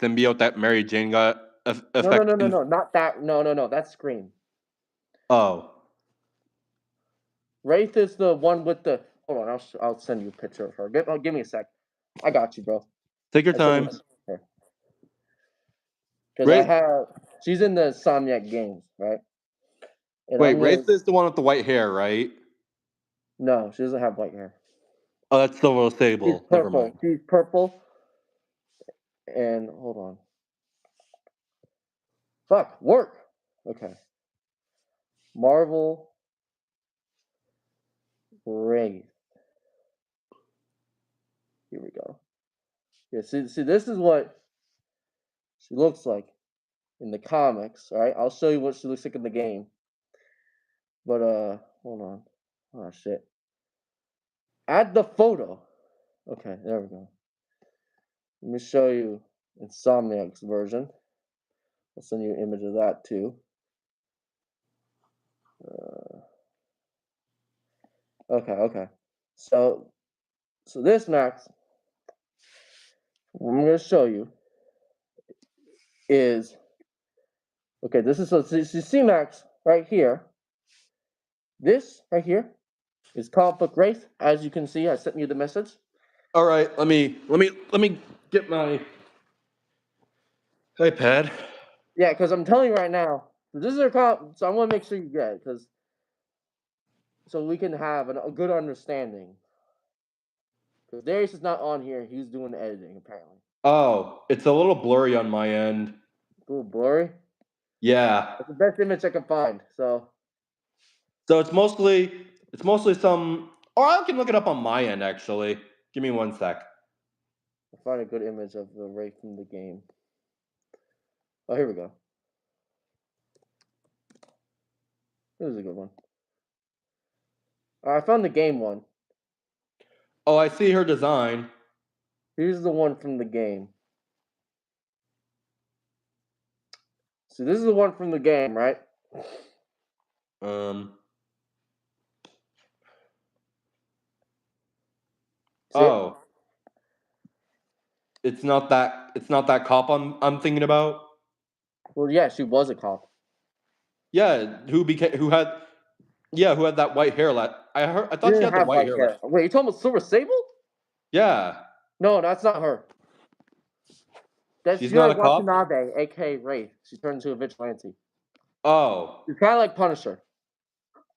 symbiote that Mary Jane got affected. No, not that. No, that's Scream. Oh, Wraith is the one with the. Hold on, I'll send you a picture of her. Give me a sec. I got you, bro. take your I sent you a time. picture of her. Because I Wraith, have. She's in the Somniac games, right? And wait, I'm gonna. Wraith is the one with the white hair, right? No, she doesn't have white hair. Oh, that's Silver She's Sable. Never purple. mind. She's purple. And hold on. Fuck, work. Okay. Marvel Wraith. Here we go. Yeah, see, this is what she looks like in the comics. All right, I'll show you what she looks like in the game. But hold on. Oh shit. Add the photo. Okay, there we go. Let me show you Insomniac's version. I'll send you an image of that too. Okay. So this Max, what I'm gonna show you is okay. This is so see Max right here. This right here is comic book Wraith. As you can see, I sent you the message. All right, let me get my iPad. Yeah, because I'm telling you right now, this is a comic. So I want to make sure you get it, because so we can have a good understanding. Because Darius is not on here; he's doing the editing apparently. Oh, it's a little blurry on my end. A little blurry. Yeah. It's the best image I can find. So So it's mostly some. Or I can look it up on my end actually. Give me one sec. I'll find a good image of the Ray from the game. Oh, here we go. This is a good one. I found the game one. Oh, I see her design. Here's the one from the game. So this is the one from the game, right? Um. See it? Oh, it's not that. It's not that cop I'm thinking about. Well, yeah, she was a cop. Yeah, who had that white hair. I She thought she didn't had the have white white hair. hair. Wait, you talking about Silver Sable? Yeah, No, that's not her. That's she's not Yuri a cop. Watanabe, aka Wraith. She turned into a vigilante. Oh, She's kind of like Punisher.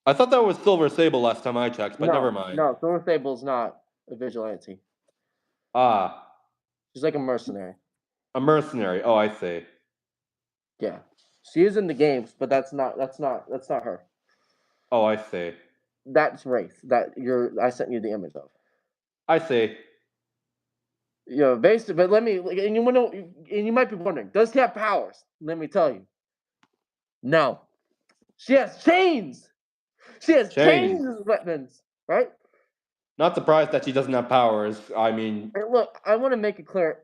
I thought that was Silver Sable last time I checked, but never mind. No, Silver Sable's not a vigilante. Ah, She's like a mercenary. a mercenary. Oh, I see. Yeah, she is in the games, but that's not her. Oh, I see. That's Wraith. I sent you the image of. I see. Basically, but and you might be wondering, does she have powers? Let me tell you, no. She has chains. She has chains as weapons, right? Not surprised that she doesn't have powers. I mean, And look, I want to make it clear.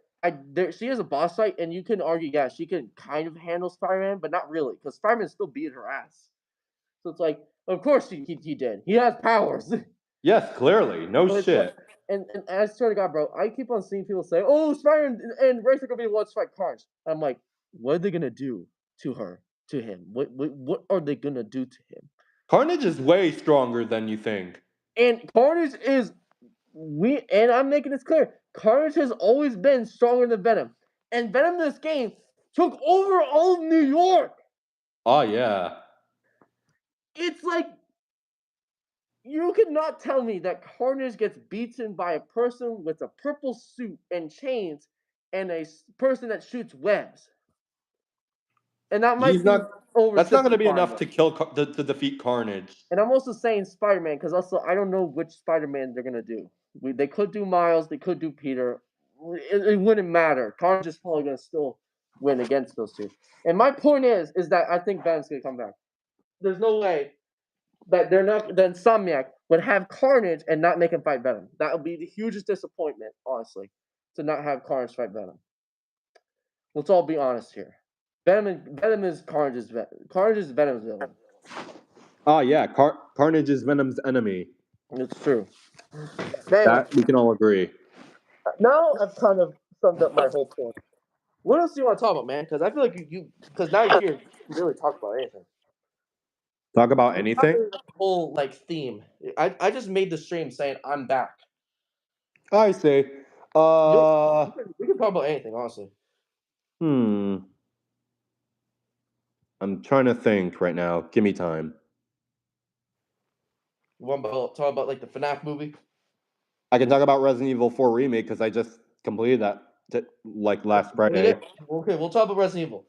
She is a boss fight, and you can argue, yeah, she can kind of handle Spider-Man, but not really, because Spider-Man still beat her ass. So it's like, of course he did. He has powers. yes, clearly, no But shit. and I swear to God, bro, I keep on seeing people say, "Oh, Spider-Man and Wraith are gonna be the ones to fight Carnage." I'm like, what are they gonna do to her, to him? What are they gonna do to him? Carnage is way stronger than you think. And Carnage is and I'm making this clear. Carnage has always been stronger than Venom, and Venom in this game took over all of New York. Oh yeah. It's like you cannot tell me that Carnage gets beaten by a person with a purple suit and chains and a person that shoots webs. And that might He's be not. over. That's not going to be enough to to defeat Carnage. And I'm also saying Spider-Man because also I don't know which Spider-Man they're gonna do. They could do Miles, they could do Peter. It wouldn't matter. Carnage is probably gonna still win against those two. And my point is that I think Venom's gonna come back. There's no way that they're not. That Insomniac would have Carnage and not make him fight Venom. That would be the hugest disappointment, honestly, to not have Carnage fight Venom. Let's all be honest here. Venom is Carnage's Venom's villain. Oh yeah, Carnage is Venom's enemy. It's true. That we can all agree. Now I've kind of summed up my whole point. What else do you want to talk about, man? Because I feel like because now you're here, you can really talk about anything. Talk about anything. Whole theme. I just made the stream saying I'm back. I see. We can talk about anything, honestly. I'm trying to think right now. Give me time. You want to talk about the FNAF movie? I can talk about Resident Evil 4 remake because I just completed that last Friday. Okay, we'll talk about Resident Evil.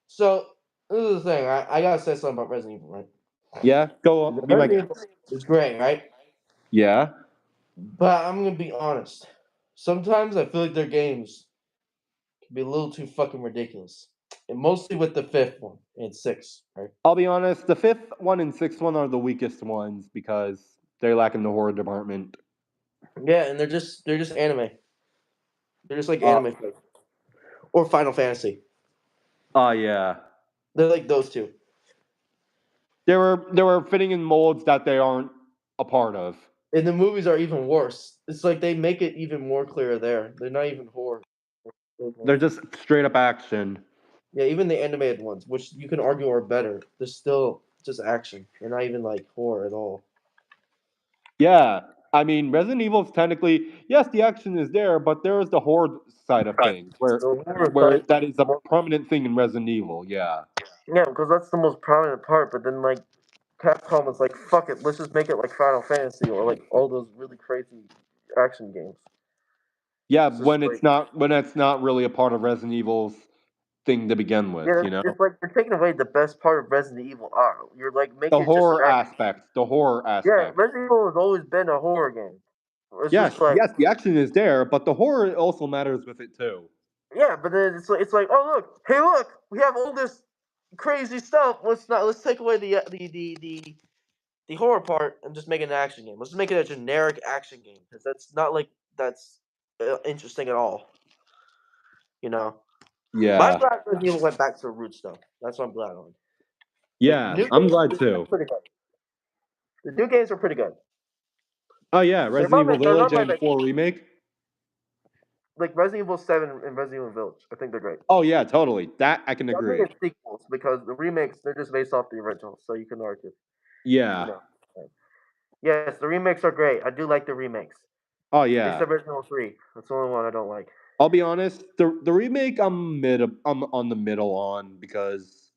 So this is the thing. I gotta say something about Resident Evil, right? Yeah, go on. Be my guest. It's great, right? Yeah. But I'm gonna be honest. Sometimes I feel like their games can be a little too fucking ridiculous. And mostly with the fifth one and six, right? I'll be honest. The fifth one and sixth one are the weakest ones because they're lacking the horror department. Yeah, and they're just anime. They're just like anime or Final Fantasy. Oh yeah. They're like those two. They were fitting in molds that they aren't a part of. And the movies are even worse. It's like they make it even more clear there. They're not even horror. They're just straight up action. Yeah, even the animated ones, which you can argue are better, they're still just action. They're not even like horror at all. Yeah. I mean, Resident Evil is technically, yes, the action is there, but there is the horror side of things where that is a prominent thing in Resident Evil. Yeah. Yeah, because that's the most prominent part. But then Capcom was like, "Fuck it, let's just make it like Final Fantasy or like all those really crazy action games." Yeah, when it's not really a part of Resident Evil's thing to begin with. Yeah, You know, it's like you're taking away the best part of Resident Evil R. You're like the making it just horror an action. aspect. The horror Yeah, aspect. Resident Evil has always been a horror game. It's Yes, just like yes, the action is there, but the horror also matters with it too. yeah, but then it's like oh look, hey look, we have all this crazy stuff. Let's take away the horror part and just make it an action game. Let's make it a generic action game because that's not like that's interesting at all. You know, but I'm Yeah, glad Resident Evil went back to the roots though. That's what I'm glad on. yeah, New I'm games glad are too. pretty good. The new games are pretty good. Oh yeah, Resident Evil They're Village not and like 4 remake. Resident Evil 7 and Resident Evil Village. I think they're great. Oh yeah, totally. That I can I think agree. it's sequels because the remakes they're just based off the original, so you can argue. Yeah. You know. Yes, the remakes are great. I do like the remakes. Oh yeah. Except Resident Evil 3. That's the only one I don't like. I'll be honest. The remake I'm on the middle on because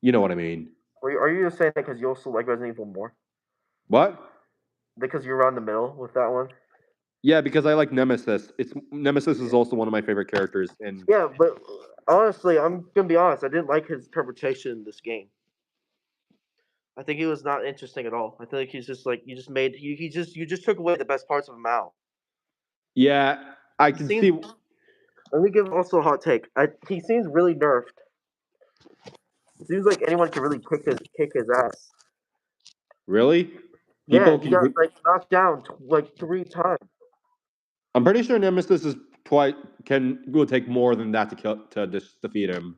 you know what I mean. Are you just saying that because you also like Resident Evil more? What? Because you're around the middle with that one? Yeah, because I like Nemesis. Nemesis is also one of my favorite characters in. Yeah, but honestly, I'm gonna be honest. I didn't like his interpretation in this game. I think he was not interesting at all. I feel like he's just like you just took away the best parts of him out. Yeah, I can see. Let me give also a hot take. He seems really nerfed. It seems like anyone can really kick his ass. Really? Yeah, he got like knocked down like 3 times. I'm pretty sure Nemesis is will take more than that to defeat him.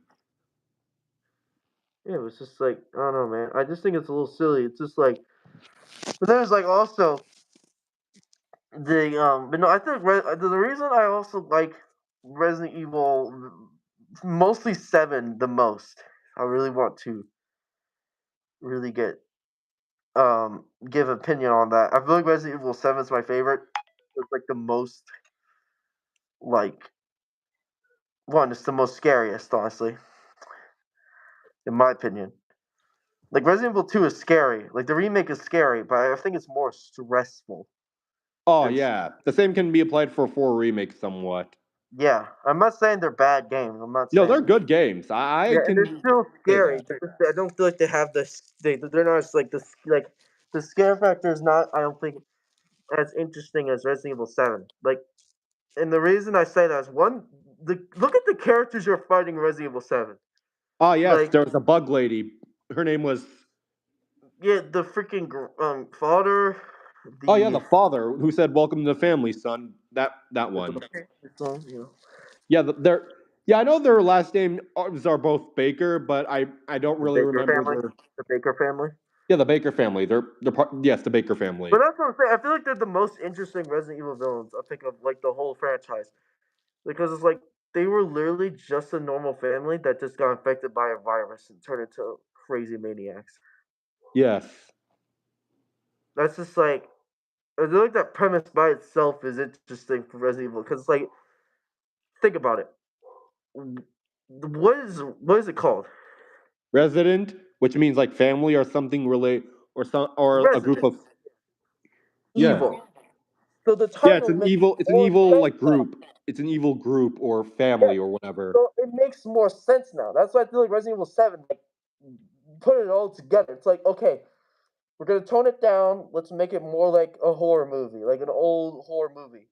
Yeah, it was just like I don't know, man. I just think it's a little silly. It's just like, but there's like also but no, I think the reason I also like Resident Evil mostly 7 the most. I really want to really give opinion on that. I feel like Resident Evil 7 is my favorite. It's like the most like one. It's the most scariest, honestly, in my opinion. Like Resident Evil 2 is scary. Like the remake is scary, but I think it's more stressful. Oh yeah, the same can be applied for 4 remake somewhat. Yeah, I'm not saying they're bad games. I'm not. No, they're good games. I can. They're still scary. I don't feel like they have this. They're not like this. Like the scare factor is not. I don't think as interesting as Resident Evil 7. Like, and the reason I say that is one. Look at the characters you're fighting in Resident Evil 7. Oh yes, there was a bug lady. Her name was. Yeah, the freaking father. Oh yeah, the father who said "Welcome to the family, son." That one. Yeah, they're. Yeah, I know their last names are both Baker, but I don't really remember the Baker family. Yeah, the Baker family. They're yes, the Baker family. But that's what I'm saying. I feel like they're the most interesting Resident Evil villains. I think of like the whole franchise because it's like they were literally just a normal family that just got infected by a virus and turned into crazy maniacs. Yes. That's just like I feel like that premise by itself is interesting for Resident Evil because it's like think about it. What is it called? Resident, which means like family or something or a group of evil. Yeah. So the title it's an evil like group. It's an evil group or family or whatever. So it makes more sense now. That's why I feel like Resident Evil 7 like put it all together. It's like, okay, we're gonna tone it down. Let's make it more like a horror movie, like an old horror movie.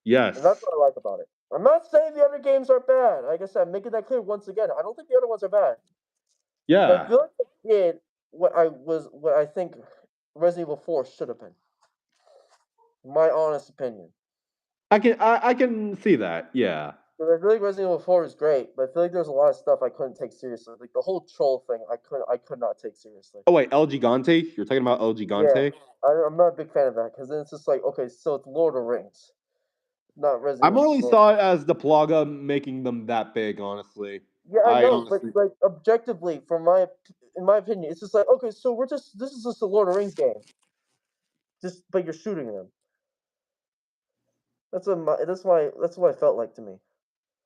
Yes. And that's what I like about it. I'm not saying the other games are bad. Like I said, I'm making that clear once again. I don't think the other ones are bad. Yeah. But I feel like they did what I think Resident Evil 4 should have been. My honest opinion. I can see that, yeah. I feel like Resident Evil 4 is great, but I feel like there's a lot of stuff I couldn't take seriously. Like the whole troll thing, I could not take seriously. Oh wait, El Gigante? You're talking about El Gigante? Yeah, I'm not a big fan of that because then it's just like, okay, so it's Lord of the Rings, not Resident Evil. I Evil. only saw it as the Plaga making them that big, honestly. Yeah, I know, but like objectively, in my opinion, it's just like, okay, so this is just a Lord of the Rings game, but you're shooting them. That's what it felt like to me.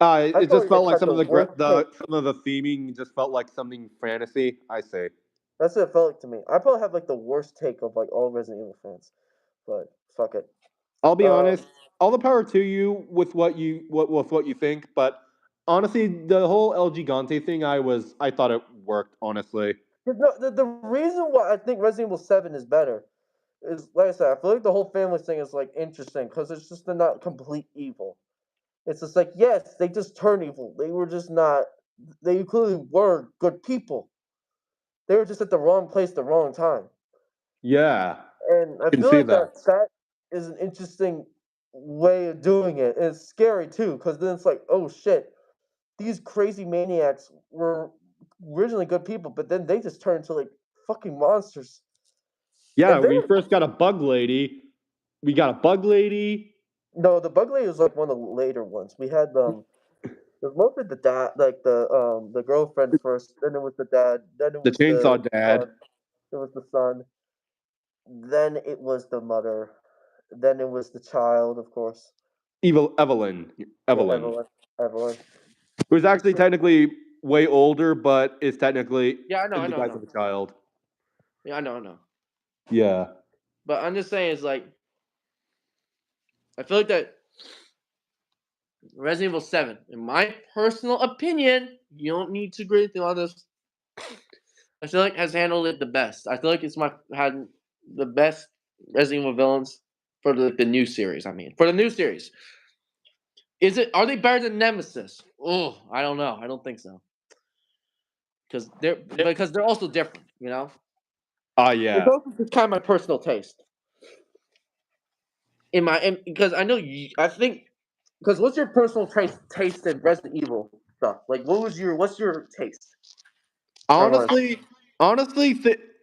It just felt like some of the theming just felt like something fantasy. I say. That's what it felt like to me. I probably have like the worst take of like all Resident Evil fans, but fuck it. I'll be honest. All the power to you with what you think, but honestly, the whole El Gigante thing, I thought it worked, honestly. The reason why I think Resident Evil 7 is better is, like I said, I feel like the whole family thing is like interesting because it's just they're not complete evil. It's just like, yes, they just turned evil. They were just not. They clearly were good people. They were just at the wrong place, at the wrong time. Yeah, And I I can feel see like that. that is an interesting way of doing it. And it's scary too, because then it's like, oh shit, these crazy maniacs were originally good people, but then they just turned into like fucking monsters. Yeah, And they we first got a bug lady. We got a bug lady. no, the bug lady was like one of the later ones. We had it was mostly the dad, like the girlfriend first. Then it was the dad. Then it The was the chainsaw dad. son. It was the son. Then it was the mother. Then it was the child, of course. Evil Evelyn. Yeah, Evelyn. Evelyn. Evelyn. Who's actually technically way older, but is technically Yeah, I know, in I the know, I guise know. of a child. Yeah, I know, I know. Yeah. But I'm just saying, it's like I feel like that Resident Evil 7, in my personal opinion, you don't need to agree with me on this. I feel like has handled it the best. I feel like it's had the best Resident Evil villains for the new series. I mean, for the new series, are they better than Nemesis? Oh, I don't know. I don't think so. Because they're also different. You know, it's Yeah. also just kind of my personal taste. Because I know you, I think because what's your personal taste in Resident Evil stuff? Like, what's your taste? Honestly, honestly,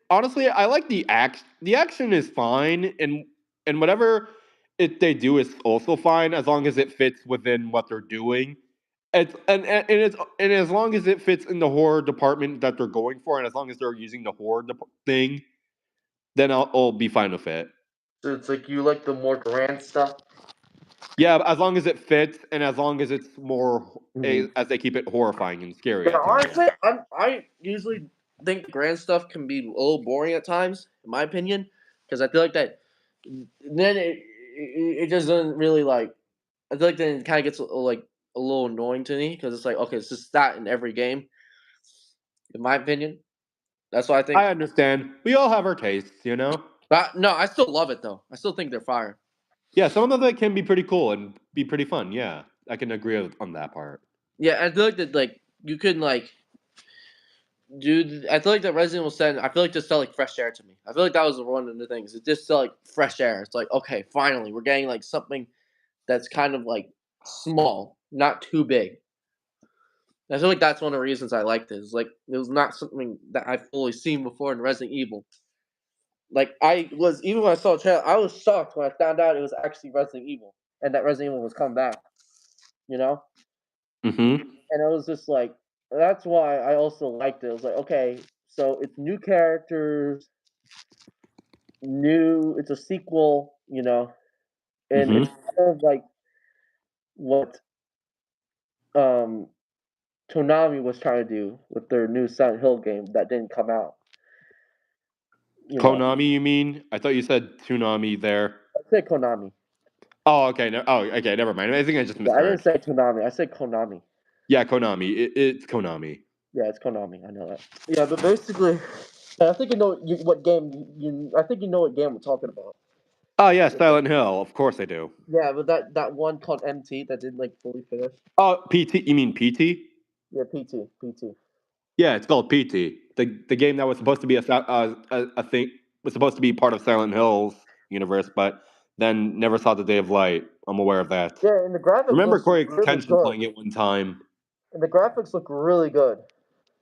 honestly, I like the act. The action is fine, and whatever they do is also fine as long as it fits within what they're doing. And as long as it fits in the horror department that they're going for, and as long as they're using the horror thing, then I'll be fine with it. So it's like you like the more grand stuff. Yeah, as long as it fits, and as long as it's more Mhm. as they keep it horrifying and scary Yeah, at times. honestly, I usually think the grand stuff can be a little boring at times, in my opinion, because I feel like that then it just doesn't really like. I feel like then it kind of gets like a little annoying to me because it's like okay, it's just that in every game, in my opinion. That's what I think. I understand. We all have our tastes, you know. But no, I still love it though. I still think they're fire. Yeah, some of it can be pretty cool and be pretty fun. Yeah, I can agree on that part. Yeah, I feel like that like you can like dude, I feel like that Resident Evil 7, I feel like just felt like fresh air to me. I feel like that was one of the things. It just felt like fresh air. It's like, okay, finally, we're getting like something that's kind of like small, not too big. I feel like that's one of the reasons I liked it. It's like it was not something that I've fully seen before in Resident Evil. Like I was even when I saw the trailer, I was shocked when I found out it was actually Resident Evil and that Resident Evil was coming back. You know? Mm-hmm. And it was just like that's why I also liked it. It was like, okay, so it's new characters, it's a sequel, and it's Mm-hmm. kind of like what um Konami was trying to do with their new Silent Hill game that didn't come out. Konami, you mean? I thought you said Toonami there. I said Konami. Oh, okay. Okay. Never mind. I think I just Yeah, I didn't misheard. say Konami. I said Konami. Yeah, Konami. It's Konami. Yeah, it's Konami. I know that. Yeah, but basically, I think you know what game I think you know what game we're talking about. Oh yeah, Silent Hill. Of course I do. Yeah, but that one called MT that didn't like fully finish. Oh, PT. You mean PT? Yeah, PT. Yeah, it's called PT. The game that was supposed to be a thing was supposed to be part of Silent Hill's universe, but then never saw the day of light. I'm aware of that. Yeah, and the graphics Remember looks Corey really Kenshin good. playing it one time. And the graphics look really good.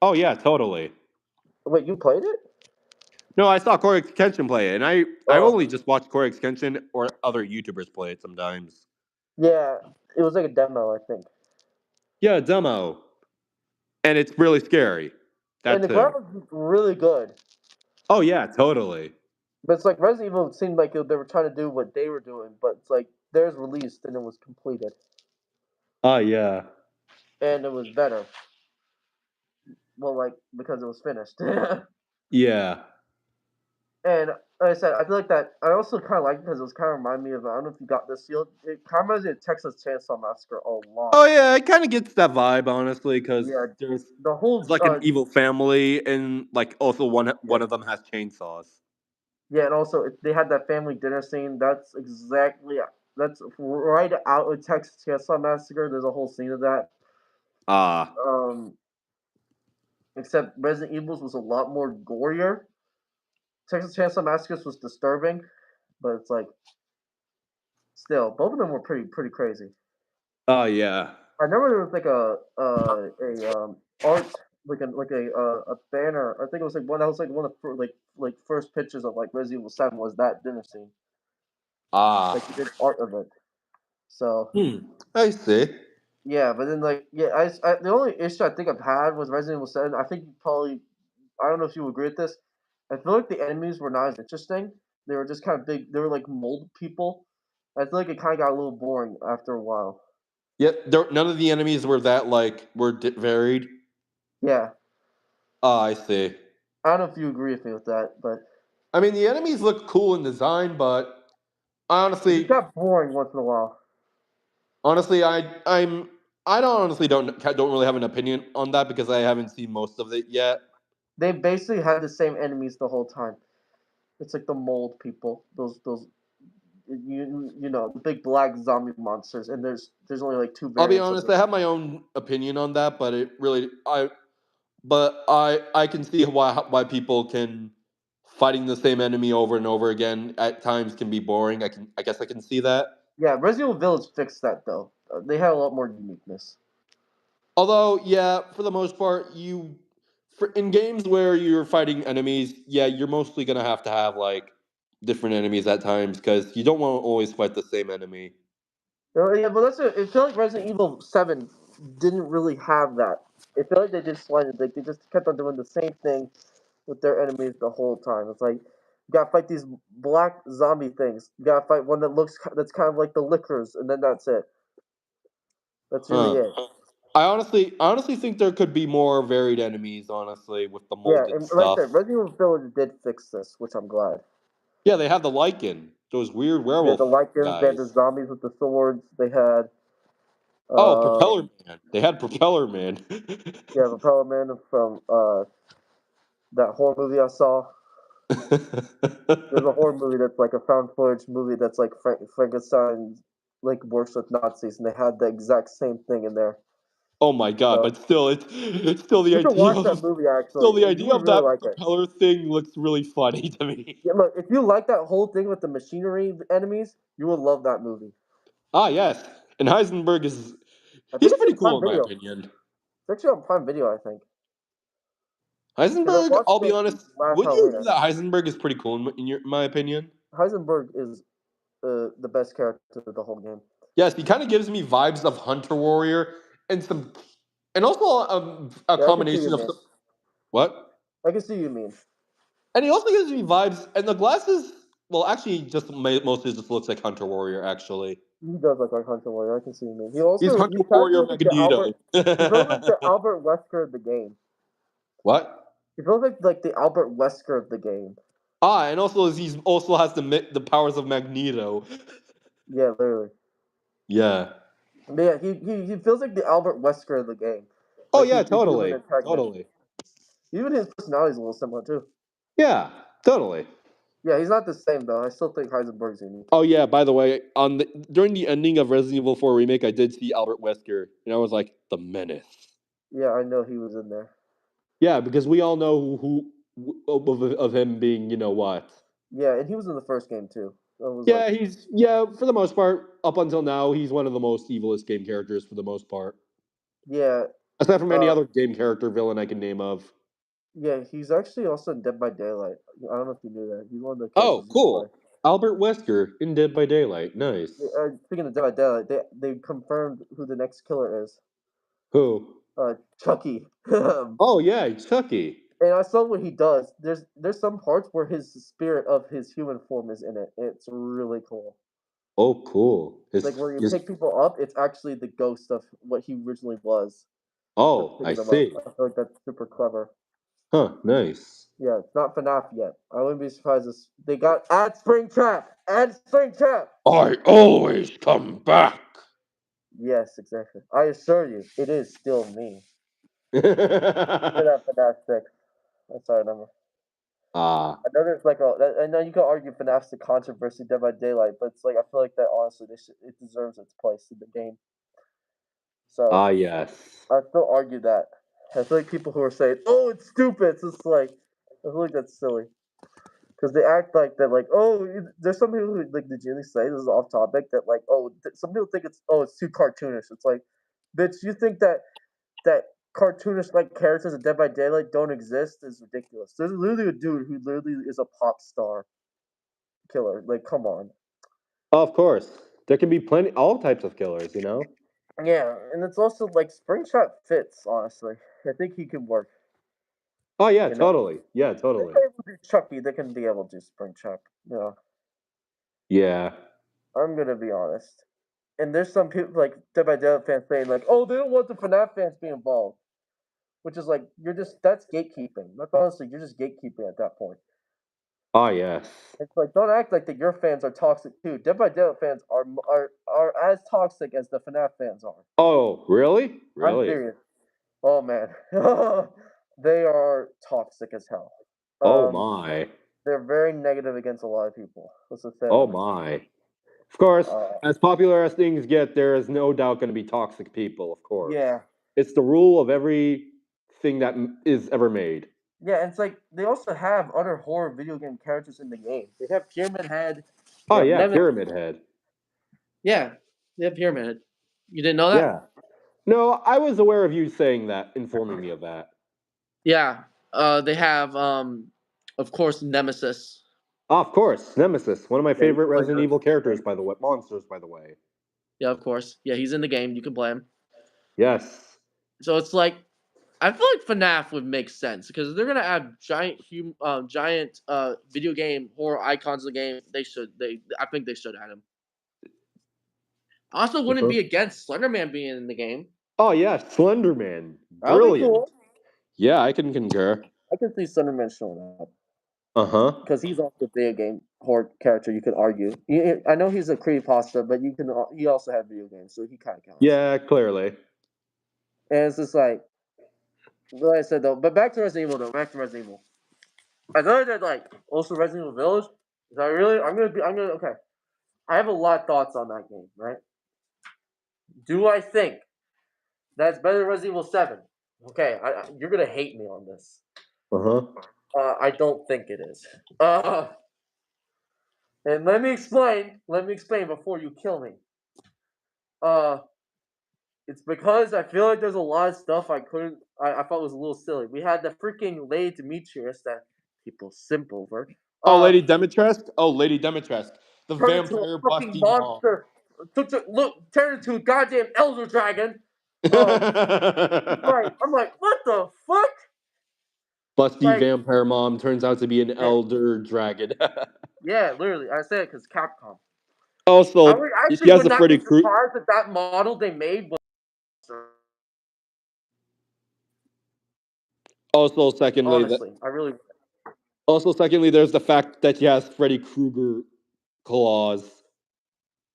Oh yeah, totally. Wait, you played it? No, I saw Corey Kenshin play it, and I Oh, only just watched Corey Kenshin or other YouTubers play it sometimes. yeah. It was like a demo, I think. Yeah, demo, and it's really scary. And That the too. graphics look really good. Oh yeah, totally. But it's like Resident Evil seemed like they were trying to do what they were doing, but it's like theirs released and it was completed. Oh yeah. And it was better. Well, like, because it was finished. Yeah. And like I said, I feel like that. I also kind of like it because it was kind of remind me of. I don't know if you got this feel. It kind of reminds me of Texas Chainsaw Massacre a lot. Oh yeah, it kind of gets that vibe, honestly, because Yeah, there's the whole like an evil family, and like also one yeah, of them has chainsaws. yeah, and also they had that family dinner scene. That's right out of Texas Chainsaw Massacre. There's a whole scene of that. Ah, Um, except Resident Evil's was a lot more gorier. Texas Chainsaw Massacre was disturbing, but it's like still both of them were pretty crazy. oh yeah. I remember there was like a art like a banner. I think it was like one that was like one of the like first pictures of like Resident Evil 7 was that dinner scene. Ah, Like he did art of it. So I see. yeah, but then like yeah, the only issue I think I've had with Resident Evil 7, I think you probably I don't know if you agree with this. I feel like the enemies were not as interesting. They were just kind of big. They were like mold people. I feel like it kind of got a little boring after a while. Yeah, none of the enemies were that like varied. Yeah, Ah, I see. I don't know if you agree with me with that, but I mean, the enemies look cool in design, but it just honestly, got boring once in a while. honestly, I don't honestly don't really have an opinion on that because I haven't seen most of it yet. They basically had the same enemies the whole time. It's like the mold people, those you know the big black zombie monsters, and there's only like two I'll be variants of honest, them. I have my own opinion on that, but it really I can see why people can fighting the same enemy over and over again at times can be boring. I guess I can see that. Yeah, Resident Evil Village fixed that though. They had a lot more uniqueness. Although, yeah, for the most part, in games where you're fighting enemies, yeah, you're mostly gonna have to have like different enemies at times because you don't want to always fight the same enemy. Yeah, but it felt like Resident Evil 7 didn't really have that. It felt like they just slided, like they just kept on doing the same thing with their enemies the whole time. It's like you gotta fight these black zombie things. You gotta fight one that's kind of like the Lickers, and then that's it. That's really Huh. it. I honestly think there could be more varied enemies. Honestly, with the Yeah, molded and like I stuff. said, Resident Evil Village did fix this, which I'm glad. Yeah, they have the lichen, those weird They had werewolf the Lycans, they had the guys. zombies with the swords, they had Oh, Propeller um Man. They had Propeller Man. yeah, Propeller Man from that horror movie I saw. There's a horror movie that's like a found footage movie that's like Frankenstein like works with Nazis, and they had the exact same thing in there. Oh my god! So But still, it's still you should watch that movie actually. You would of really that like it. propeller thing looks really funny to me. Yeah, look, if you like that whole thing with the machinery enemies, you will love that movie. Ah, yes, and Heisenberg is I think he's it's pretty in cool Prime in my Video. opinion. It's actually on Prime Video, I think. Because I Heisenberg, watched I'll be it honest, last would you Halloween. agree that Heisenberg is pretty cool in my opinion? Heisenberg is the best character of the whole game. Yes, he kind of gives me vibes of Hunter Warrior and some, and also a Yeah, I can see you, combination of man. some, what? I can see you mean. And he also gives me vibes, and the glasses, well, actually, mostly just looks like Hunter Warrior. Actually, He does look like Hunter Warrior. I can see you mean. he's He Hunter kind of Warrior feels like the Albert. Magneto. He feels like the Albert Wesker of the game. What? He feels like the Albert Wesker of the game. Ah, and also he also has the powers of Magneto. Yeah, literally. Yeah. But yeah, he feels like the Albert Wesker of the game. Oh Like yeah, he's the human totally, antagonist. totally. Even his personality is a little similar too. Yeah, totally. Yeah, he's not the same though. I still think Heisenberg's unique. Oh yeah, by the way, during the ending of Resident Evil 4 remake, I did see Albert Wesker, and I was like, the menace. Yeah, I know he was in there. Yeah, because we all know of him being, you know what. Yeah, and he was in the first game too. That was like Yeah, for the most part, up until now, he's one of the most evilest game characters for the most part. yeah, Aside from any uh, other game character villain I can name of. yeah. He's actually also in Dead by Daylight. I don't know if you knew that. He's one of the Oh, characters you can play. cool. Albert Wesker in Dead by Daylight. Nice. Speaking of Dead by Daylight, they confirmed who the next killer is. Who? Chucky. And Oh yeah, Chucky. I saw what he does. There's some parts where his spirit of his human form is in it. It's really cool. Oh, cool. Like where you His pick people up, it's actually the ghost of what he originally was. That's Oh, I picking them up. see. I feel like that's super clever. Huh, nice. Yeah, it's not FNAF yet. I wouldn't be surprised if they got add Springtrap. Add Springtrap. I always come back. Yes, exactly. I assure you, it is still me. FNAF 6. That's our number. I know there's like I know you can argue FNAF's the controversy Dead by Daylight, but it's like I feel like that honestly, it deserves its place in the game. So yes. I still argue that. I feel like people who are saying, "Oh, it's stupid," it's just like I feel like that's silly because they act like that. Like, oh, there's some people who like legitimately say this is off topic that like, oh, some people think it's too cartoonish. It's like, bitch, you think that cartoonish like characters in Dead by Daylight don't exist is ridiculous. There's literally a dude who literally is a pop star killer. Like, come on. Of course. There can be all types of killers, you know? Yeah, and it's also like Springtrap fits, honestly. I think he can work. Oh, yeah, You know? totally. Yeah, If totally. they're able to do Chucky, they can be able to do Springtrap. Yeah. Yeah. I'm gonna be honest. And there's some people like Dead by Daylight fans saying like, oh, they don't want the FNAF fans to be involved. Which is like that's gatekeeping. That's honestly you're just gatekeeping at that point. Oh, yes. It's like don't act like that your fans are toxic too. Dead by Daylight fans are as toxic as the FNAF fans are. Oh, really? I'm Really? serious. Oh man. They are toxic as hell. Oh, my. They're very negative against a lot of people. Let's just say Oh, that. my. Of course, as popular as things get, there is no doubt going to be toxic people, of course. Yeah. It's the rule of everything that is ever made. Yeah, and it's like they also have other horror video game characters in the game. They have Pyramid Head. Oh, yeah, Pyramid Head. Yeah, they have Pyramid Head. You didn't know that? Yeah. No, I was aware of you saying that, informing me of that. Yeah. They have, of course, Nemesis. Oh, of course, Nemesis, one of my favorite you can play Resident her. Evil characters, by the way. Monsters, by the way. Yeah, of course. Yeah, he's in the game. You can play him. Yes. So it's like, I feel like FNAF would make sense because they're gonna add giant video game horror icons in the game. I think they should add him. I also wouldn't be against Slenderman being in the game. Oh yeah, Slenderman. Brilliant. Cool. Yeah, I can concur. I can see Slenderman showing up. Because he's also a video game horror character. You could argue. I know he's a creepypasta, but he also had video games, so he kind of counts. Yeah, clearly. And it's just like I said though. But back to Resident Evil though. I know that like also Resident Evil Village. Okay. I have a lot of thoughts on that game, right? Do I think that's better than Resident Evil 7? Okay, you're gonna hate me on this. I don't think it is. And let me explain before you kill me. It's because I feel like there's a lot of stuff I thought was a little silly. We had the freaking Lady Demetrius that people simp over. Lady Dimitrescu? Oh, Lady Dimitrescu. The vampire busty monster. Turned into a goddamn elder dragon. Right. I'm like, what the fuck? Busty vampire mom turns out to be an elder dragon. Yeah, literally. I say it because Capcom. Also, she has a Freddy Krueger. That model they made was. Also, secondly, there's the fact that she has Freddy Krueger claws.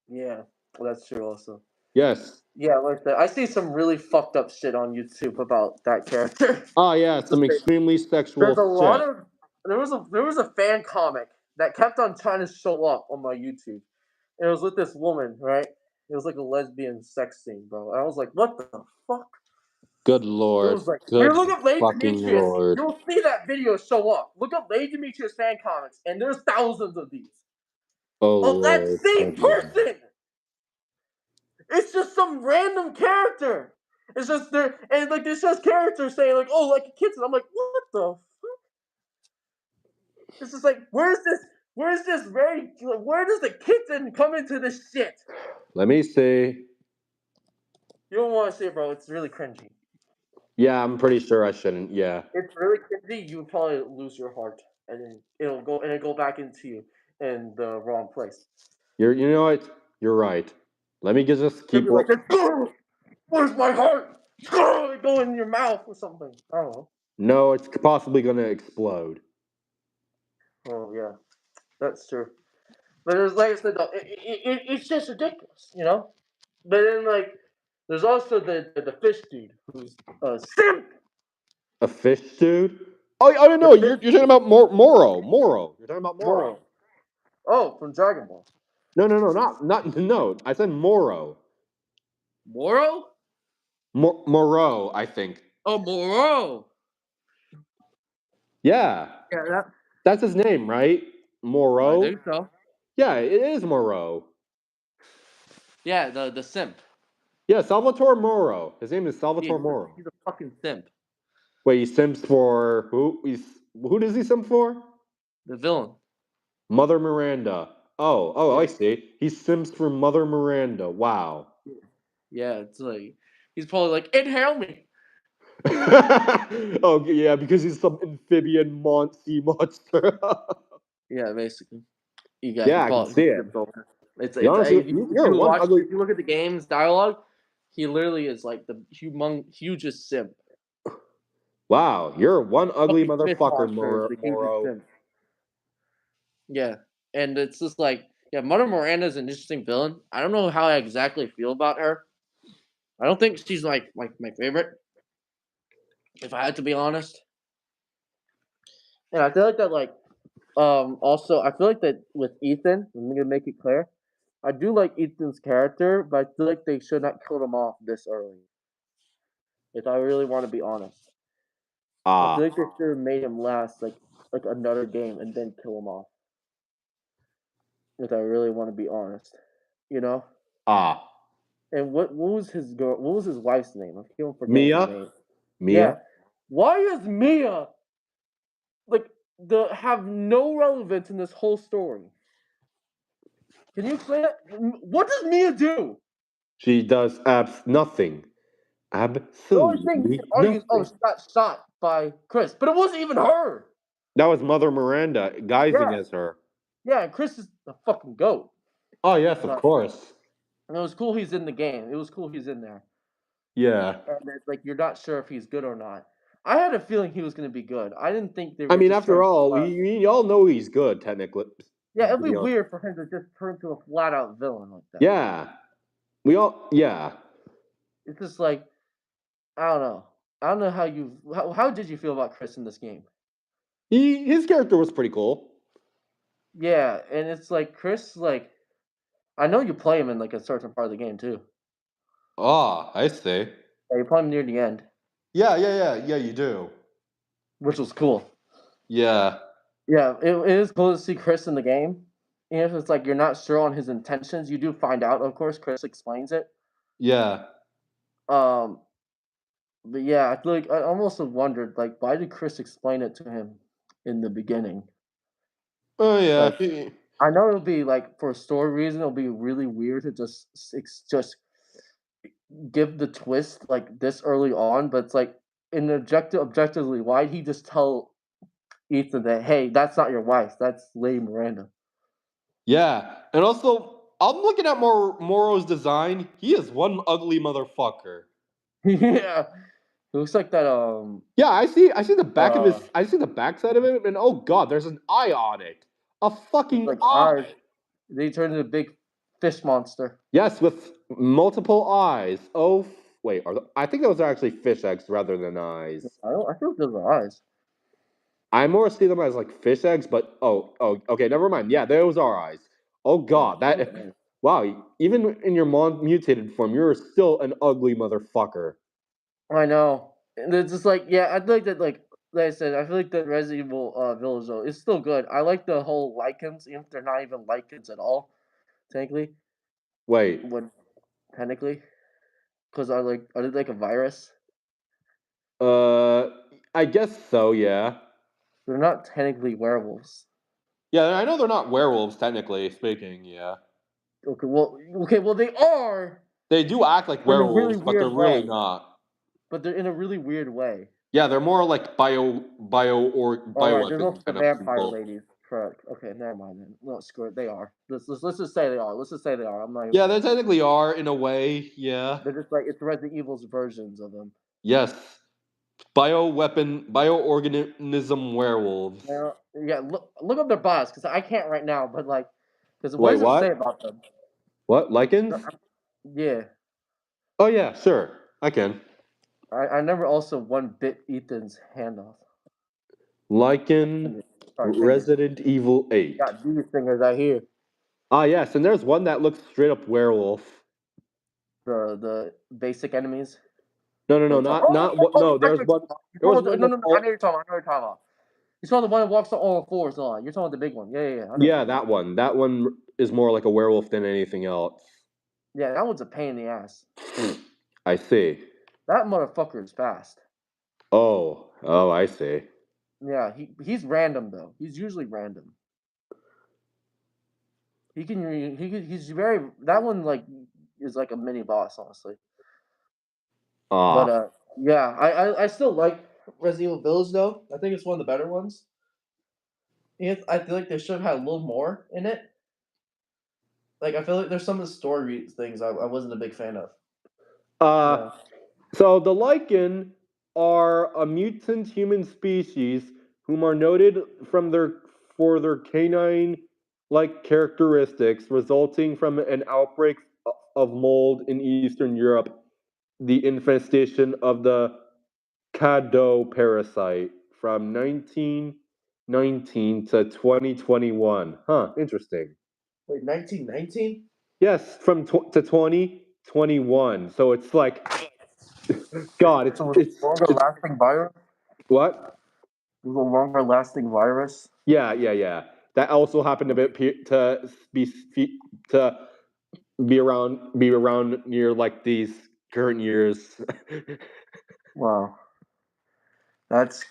Yeah, well, that's true. Also. Yes. Yeah, like that. I see some really fucked up shit on YouTube about that character. Oh yeah, some extremely sexual. There's a lot of there was a fan comic that kept on trying to show up on my YouTube. And it was with this woman, right? It was like a lesbian sex scene, bro. And I was like, what the fuck? Good lord. It was like, look up Lady Demetrius. Lord. You'll see that video show up. Look up Lady Demetrius fan comics, and there's thousands of these. Oh, that same person. It's just some random character. It's just there, and like there's just characters saying like, "Oh, like a kitten." I'm like, what the fuck? It's just like, where does the kitten come into this shit? Let me see. You don't want to see it, bro. It's really cringy. Yeah, I'm pretty sure I shouldn't. Yeah. It's really cringy. You would probably lose your heart, and then it'll go back into you in the wrong place. You know what? You're right. Let me just keep. Like, where's my heart? Go in your mouth or something. I don't know. No, it's possibly gonna explode. Oh yeah, that's true. But it's like I said, though, it's just ridiculous, you know. But then like, there's also the fish dude who's a simp. A fish dude? Oh, I don't The know. fish You're talking about Moro. Moro. You're talking about Moro. Moro. Oh, from Dragon Ball. No, not no. I said Moro. Moro? Moro, I think. Oh, Moro. Yeah, Yeah, that's his name, right? I Moro. think so. Yeah, it is Moro. Yeah, the simp. Yeah, Salvatore Moro. His name is Salvatore Moro. He's a fucking simp. Wait, he simps for who? Who does he simp for? The villain. Mother Miranda. Oh, Yeah. I see. He sims for Mother Miranda. Wow. Yeah, it's like he's probably like, inhale me. Oh yeah, because he's some amphibian sea monster. Yeah, basically. He Yeah, I can probably see it. tipped over. It's You honestly, if you're you one watch ugly. if you look at the game's dialogue, he literally is like the hugest simp. Wow, you're one ugly Fucking fish motherfucker, monster is the hugest Moro. simp. Yeah, and it's just like, yeah, Mother Miranda is an interesting villain. I don't know how I exactly feel about her. I don't think she's like my favorite, if I had to be honest. And I feel like that like also I feel like that with Ethan, I'm gonna make it clear. I do like Ethan's character, but I feel like they should not kill him off this early. If I really want to be honest. I feel Ah, like they should have made him last like another game and then kill him off. If I really want to be honest. You know? ah. And what was his girl? What was his wife's name? I keep forgetting her Mia, name. Mia. Yeah. Why is Mia like the have no relevance in this whole story? Can you explain that? What does Mia do? She does nothing. The only thing you Absolutely can argue is, oh, nothing. she got shot by Chris, but it wasn't even her. That was Mother Miranda guising Yeah, as her. yeah. And Chris is the fucking goat. Oh yes, of So, course. and it was cool he's in the game. It was cool he's in there. Yeah. And it's like you're not sure if he's good or not. I had a feeling he was going to be good. I didn't think they I were mean, just trying after to. all, we all know he's good, technically. Yeah, it'd To be be honest. weird for him to just turn to a flat out villain like that. Yeah. We all, yeah. It's just like I don't know. I don't know how did you feel about Chris in this game? His character was pretty cool. Yeah, and it's like Chris, like I know you play him in like a certain part of the game too. Ah, I see. Yeah, you play him near the end, Yeah, you do. which was cool. Yeah. Yeah, it is cool to see Chris in the game. Even if it's like you're not sure on his intentions, you do find out. Of course, Chris explains it. Yeah. Um, but yeah, I feel like I almost have wondered like why did Chris explain it to him in the beginning? Oh yeah. Like I know it'll be like for a story reason, it'll be really weird to just give the twist like this early on, but it's like in the objectively, why'd he just tell Ethan that hey, that's not your wife, that's Lady Miranda. Yeah. And also, I'm looking at Moro's design. He is one ugly motherfucker. Yeah. It looks like that Yeah, I see the back of his I see the backside of him, and oh god, there's an eye on it. A fucking like eye. eyes. They turned into a big fish monster. Yes, with multiple eyes. Oh wait, I think those are actually fish eggs rather than eyes. I feel those are eyes. I more see them as like fish eggs, but okay, never mind. Yeah, those are eyes. Oh god, wow, even in your mutated form, you're still an ugly motherfucker. I know. And it's just like, yeah, I feel like that, like I said, I feel like the Resident Evil Village though is still good. I like the whole lichens, even if they're not even lichens at all, technically. Wait. When technically, because are they like a virus? I guess so. Yeah. They're not technically werewolves. Yeah, I know they're not werewolves, technically speaking. Yeah. Okay, well they are They do act like in a really werewolves, but they're weird really way. not. But they're in a really weird way. Yeah, they're more like All right, there's bioweapons also the kind of vampire people. ladies. Correct. Okay, never mind then. No, screw it. They are. Let's just say they are. Let's just say they are. I'm not even. Yeah, they technically are in a way. Yeah. They're just like it's Resident Evil's versions of them. Yes. bioorganism werewolves. Yeah, look up their boss because I can't right now. But like, because what Wait, does it what? say about them? What, lichens? Yeah, Oh yeah, sure, I can. I never also one bit Ethan's hand off. Lichen Resident Evil 8. Got these thingers right here. Ah yes, and there's one that looks straight up werewolf. The basic enemies. No, not what. No, there's one. There was one. No. I know you're talking about. You saw the one that walks on all fours. You're talking about the big one. Yeah. Yeah, that one. That one is more like a werewolf than anything else. Yeah, that one's a pain in the ass. I see. That motherfucker is fast. Oh, I see. Yeah, he's random though. He's usually random. He's very that one like is like a mini boss honestly. But yeah, I still like Resident Evil Village though. I think it's one of the better ones. I feel like they should have had a little more in it. Like I feel like there's some of the story things I wasn't a big fan of. Yeah. So the lichen are a mutant human species whom are noted for their canine-like characteristics resulting from an outbreak of mold in Eastern Europe, the infestation of the Caddo parasite from 1919 to 2021. Huh, interesting. Wait, 1919? Yes, from to 2021. So it's like, God, it's longer lasting virus. What? It was a longer lasting virus. Yeah. That also happened to be around near like these current years. Wow, that's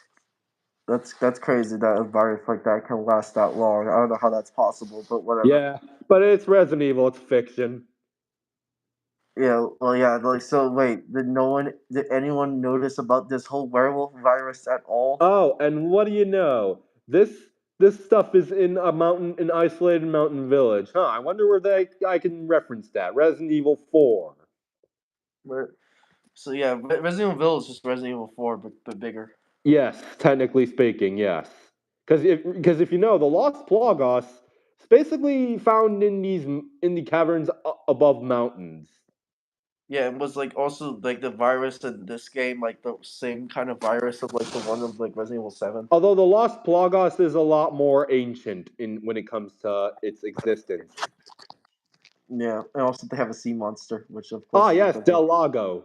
crazy that a virus like that can last that long. I don't know how that's possible, but whatever. Yeah, but it's Resident Evil. It's fiction. Yeah, well, yeah. Like, so wait, did anyone notice about this whole werewolf virus at all? Oh, and what do you know? This stuff is in an isolated mountain village. Huh? I wonder where I can reference that. Resident Evil 4. So yeah, Resident Evil Village is just Resident Evil 4, but bigger. Yes, technically speaking, yes. Because if you know, the Lost Plagos is basically found in the caverns above mountains. Yeah, it was like also like the virus in this game, like the same kind of virus of like the one of like Resident Evil 7. Although the Lost Plagos is a lot more ancient when it comes to its existence. Yeah, and also they have a sea monster, which of course. Ah, yes, Del Lago.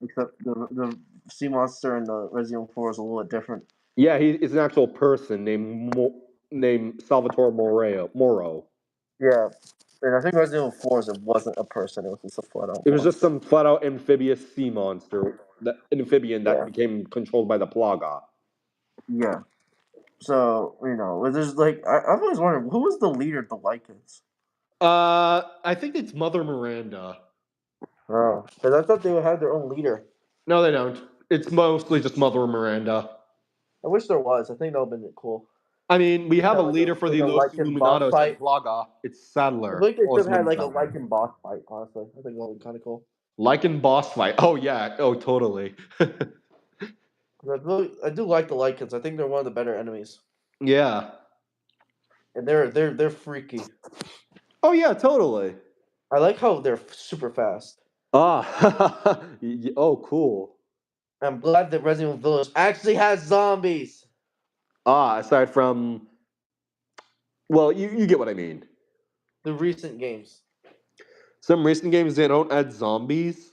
Except the sea monster in the Resident Evil 4 is a little bit different. Yeah, he's an actual person named Salvatore Moro. Yeah, and I think Resident Evil 4 wasn't a person; it was just a flat out. It was just some flat out amphibious sea monster, that became controlled by the Plaga. Yeah. So there's like I've always wondered who was the leader of the Lycans. I think it's Mother Miranda. Oh, because I thought they would have their own leader. No, they don't. It's mostly just Mother Miranda. I wish there was. I think that would have been cool. I mean, we have a leader for the Los Illuminados and Plaga. It's Sadler. I think they should have had like a Lycan boss fight, honestly. I think that would be kind of cool. Lycan boss fight? Oh, yeah. Oh, totally. I do like the Lycans. I think they're one of the better enemies. Yeah. And they're freaky. Oh, yeah, totally. I like how they're super fast. Ah. Oh, cool. I'm glad that Resident Evil Village actually has zombies. Aside from, well, you get what I mean. The recent games. Some recent games, they don't add zombies.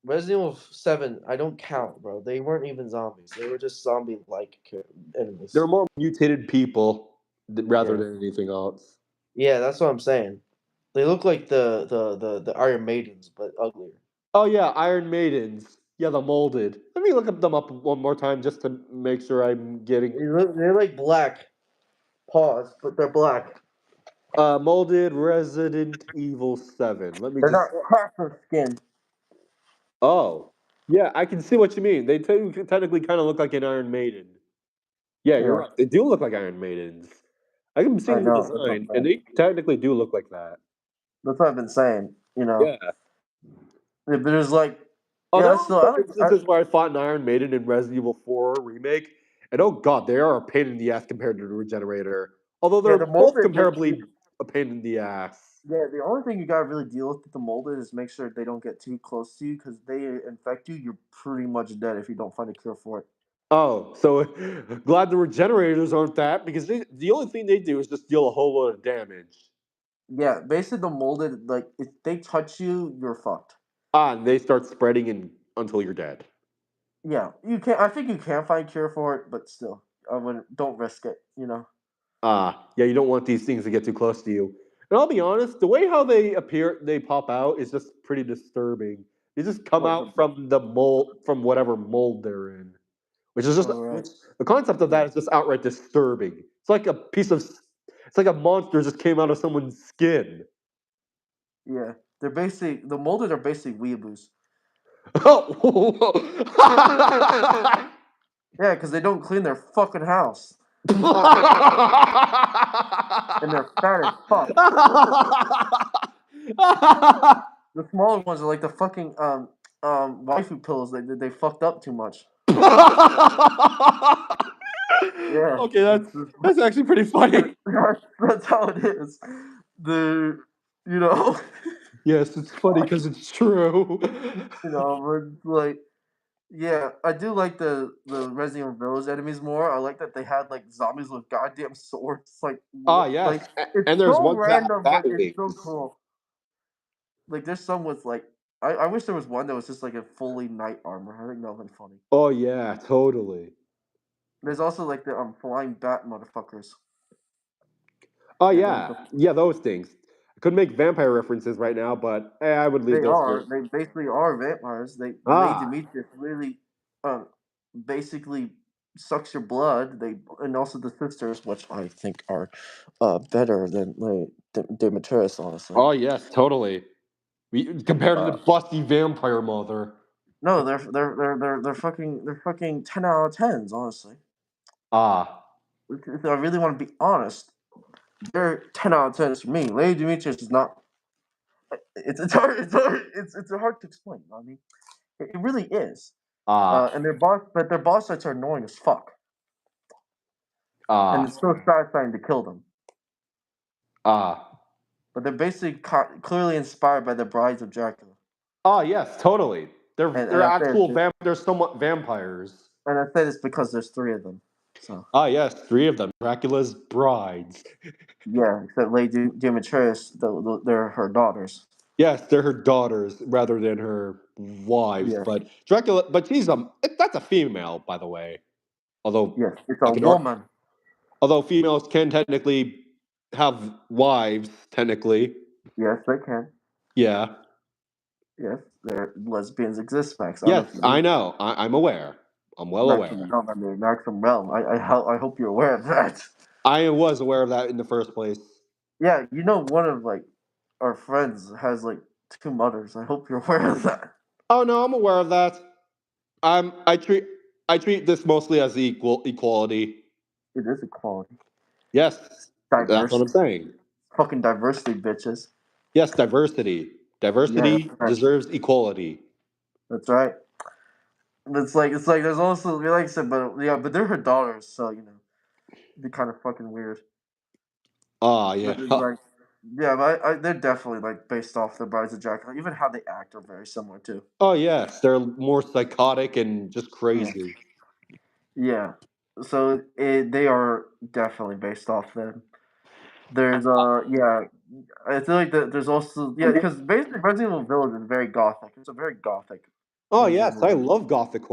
Resident Evil 7, I don't count, bro. They weren't even zombies. They were just zombie-like enemies. They're more mutated people rather than anything else. Yeah, that's what I'm saying. They look like the Iron Maidens, but uglier. Oh yeah, Iron Maidens. Yeah, the molded. Let me look them up one more time just to make sure I'm getting. They're like black. Pause, but they're black. Molded Resident Evil 7. They're not copper skin. Oh, yeah, I can see what you mean. They technically kind of look like an Iron Maiden. Yeah, you're right. They do look like Iron Maidens. I can see the design, and they technically do look like that. That's what I've been saying. Yeah. But there's like. Oh, Yeah, there that's are still. some instances where I fought an Iron Maiden in Resident Evil 4 remake, and oh god, they are a pain in the ass compared to the Regenerator. Although Yeah, they're the both molded. comparably a pain in the ass. Yeah, the only thing you gotta really deal with the molded is make sure they don't get too close to you, because they infect you. You're pretty much dead if you don't find a cure for it. Oh, so glad the Regenerators aren't that, because the only thing they do is just deal a whole lot of damage. Yeah, basically the molded, like if they touch you, you're fucked. Ah, and they start spreading until you're dead. Yeah, you can. I think you can find cure for it, but still, I wouldn't. Don't risk it. You know. Yeah, you don't want these things to get too close to you. And I'll be honest, the way how they pop out is just pretty disturbing. They just come out from the mold, from whatever mold they're in, which is just which, the concept of that is just outright disturbing. It's like it's like a monster just came out of someone's skin. Yeah, they're basically the molded are basically weeaboos. Oh. Yeah, because they don't clean their fucking house. And they're fat as fuck. The smaller ones are like the fucking waifu pillows. They fucked up too much. Yeah. Okay, that's actually pretty funny. That's how it is. You know. Yes, it's funny because it's true. You know, but like, yeah, I do like the Resident Evil Village enemies more. I like that they had like zombies with goddamn swords. Like, Yes, like it's and there's so ones that have random, bat but it's so wings. cool. Like, there's some with like, I wish there was one that was just like a fully knight armor. I think that would be funny. Oh yeah, totally. There's also like the flying bat motherfuckers. Oh Yeah, yeah, those things. I could make vampire references right now, but I would leave those for. they basically are vampires. Lady Ah, Demetrius really, basically sucks your blood. And also the sisters, which I think are, better than Demetrius, honestly. oh yes, totally. Compared to the busty vampire mother. No, they're fucking 10 out of 10s, honestly. Ah, If I really want to be honest, they're 10 out of 10s for me. Lady Demetrius is not. It's hard. It's hard to explain. I mean, it really is. And their boss fights are annoying as fuck. And it's so satisfying to kill them. But they're basically clearly inspired by the Brides of Dracula. Oh yes, totally. They're actual they're somewhat vampires. And I say this because there's 3 of them. So. Yes, 3 of them. Dracula's brides. Yeah, except Lady Demetrius, they're her daughters. Yes, they're her daughters rather than her wives. Yeah. But Dracula, but that's a female, by the way. Although yes, it's a woman. Although females can technically have wives, technically. Yes, they can. Yeah. Yes, lesbians exist, Max. Yes, I know. I'm aware. I'm well aware. I mean, Maximum Realm. I hope you're aware of that. I was aware of that in the first place. Yeah, you know, one of like our friends has like 2 mothers. I hope you're aware of that. Oh no, I'm aware of that. I treat this mostly as equality. It is equality. Yes, diversity. That's what I'm saying. Fucking diversity, bitches. Yes, diversity. Diversity deserves equality. That's right. It's like there's also, like I said, but they're her daughters, so you know, it'd be kind of fucking weird. Yeah. But they're definitely like based off the Brides of Dracula. Even how they act are very similar too. Oh yes, they're more psychotic and just crazy. Yeah. So they are definitely based off them. There's I feel like there's also because basically Resident Evil Village is very gothic. It's a very gothic. Oh yes, I love gothic.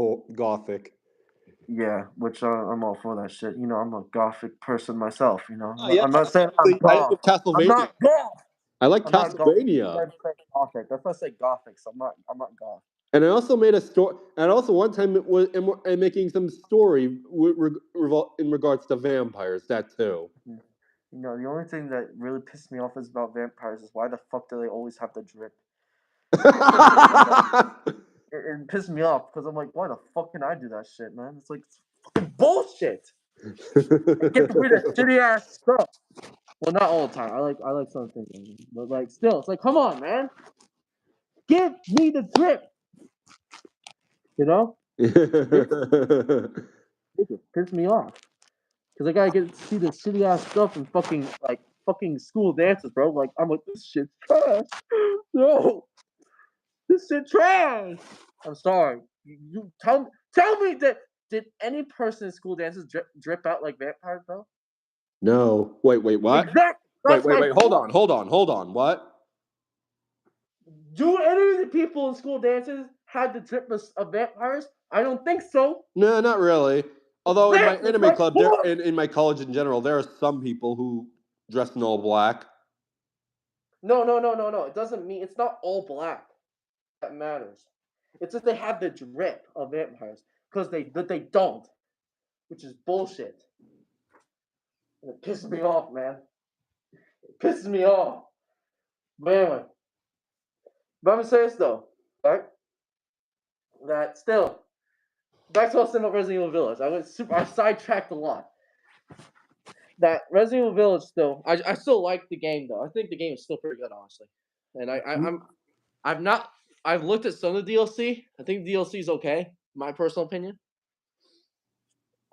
Yeah, which I'm all for that shit. You know, I'm a gothic person myself. You know, I'm not saying I'm goth. Castlevania. I'm not goth. I like Castlevania. That's gothic. That's why I say gothic. So I'm not goth. And I also made a story. And also one time it was I'm making some story in regards to vampires. That too. You know, the only thing that really pissed me off is about vampires is why the fuck do they always have the drip? It pissed me off because I'm like, why the fuck can I do that shit, man? It's like it's fucking bullshit. Get rid of shitty ass stuff. Well, not all the time. I like some things, but like still, it's like, come on, man. Give me the drip. You know, it just pissed me off because I gotta get to see the shitty ass stuff and fucking school dances, bro. Like I'm like, this shit's trash. No, this shit trash. I'm sorry. You tell me that did any person in school dances drip out like vampires, bro? No. Wait, what? Exactly. That's my Wait. Hold on. What? Do any of the people in school dances had the drip of vampires? I don't think so. No, not really. Although in my Exactly. anime club, in my college in general, there are some people who dress in all black. No. It doesn't mean it's not all black that matters. It's just they have the drip of vampires because they don't, which is bullshit. And it pisses me off, man. It pisses me off. But anyway, but I'm gonna say this though, right? That still, back to us in Resident Evil Village. I sidetracked a lot. That Resident Evil Village still, I still like the game though. I think the game is still pretty good, honestly. And I've looked at some of the DLC. I think the DLC is okay, my personal opinion.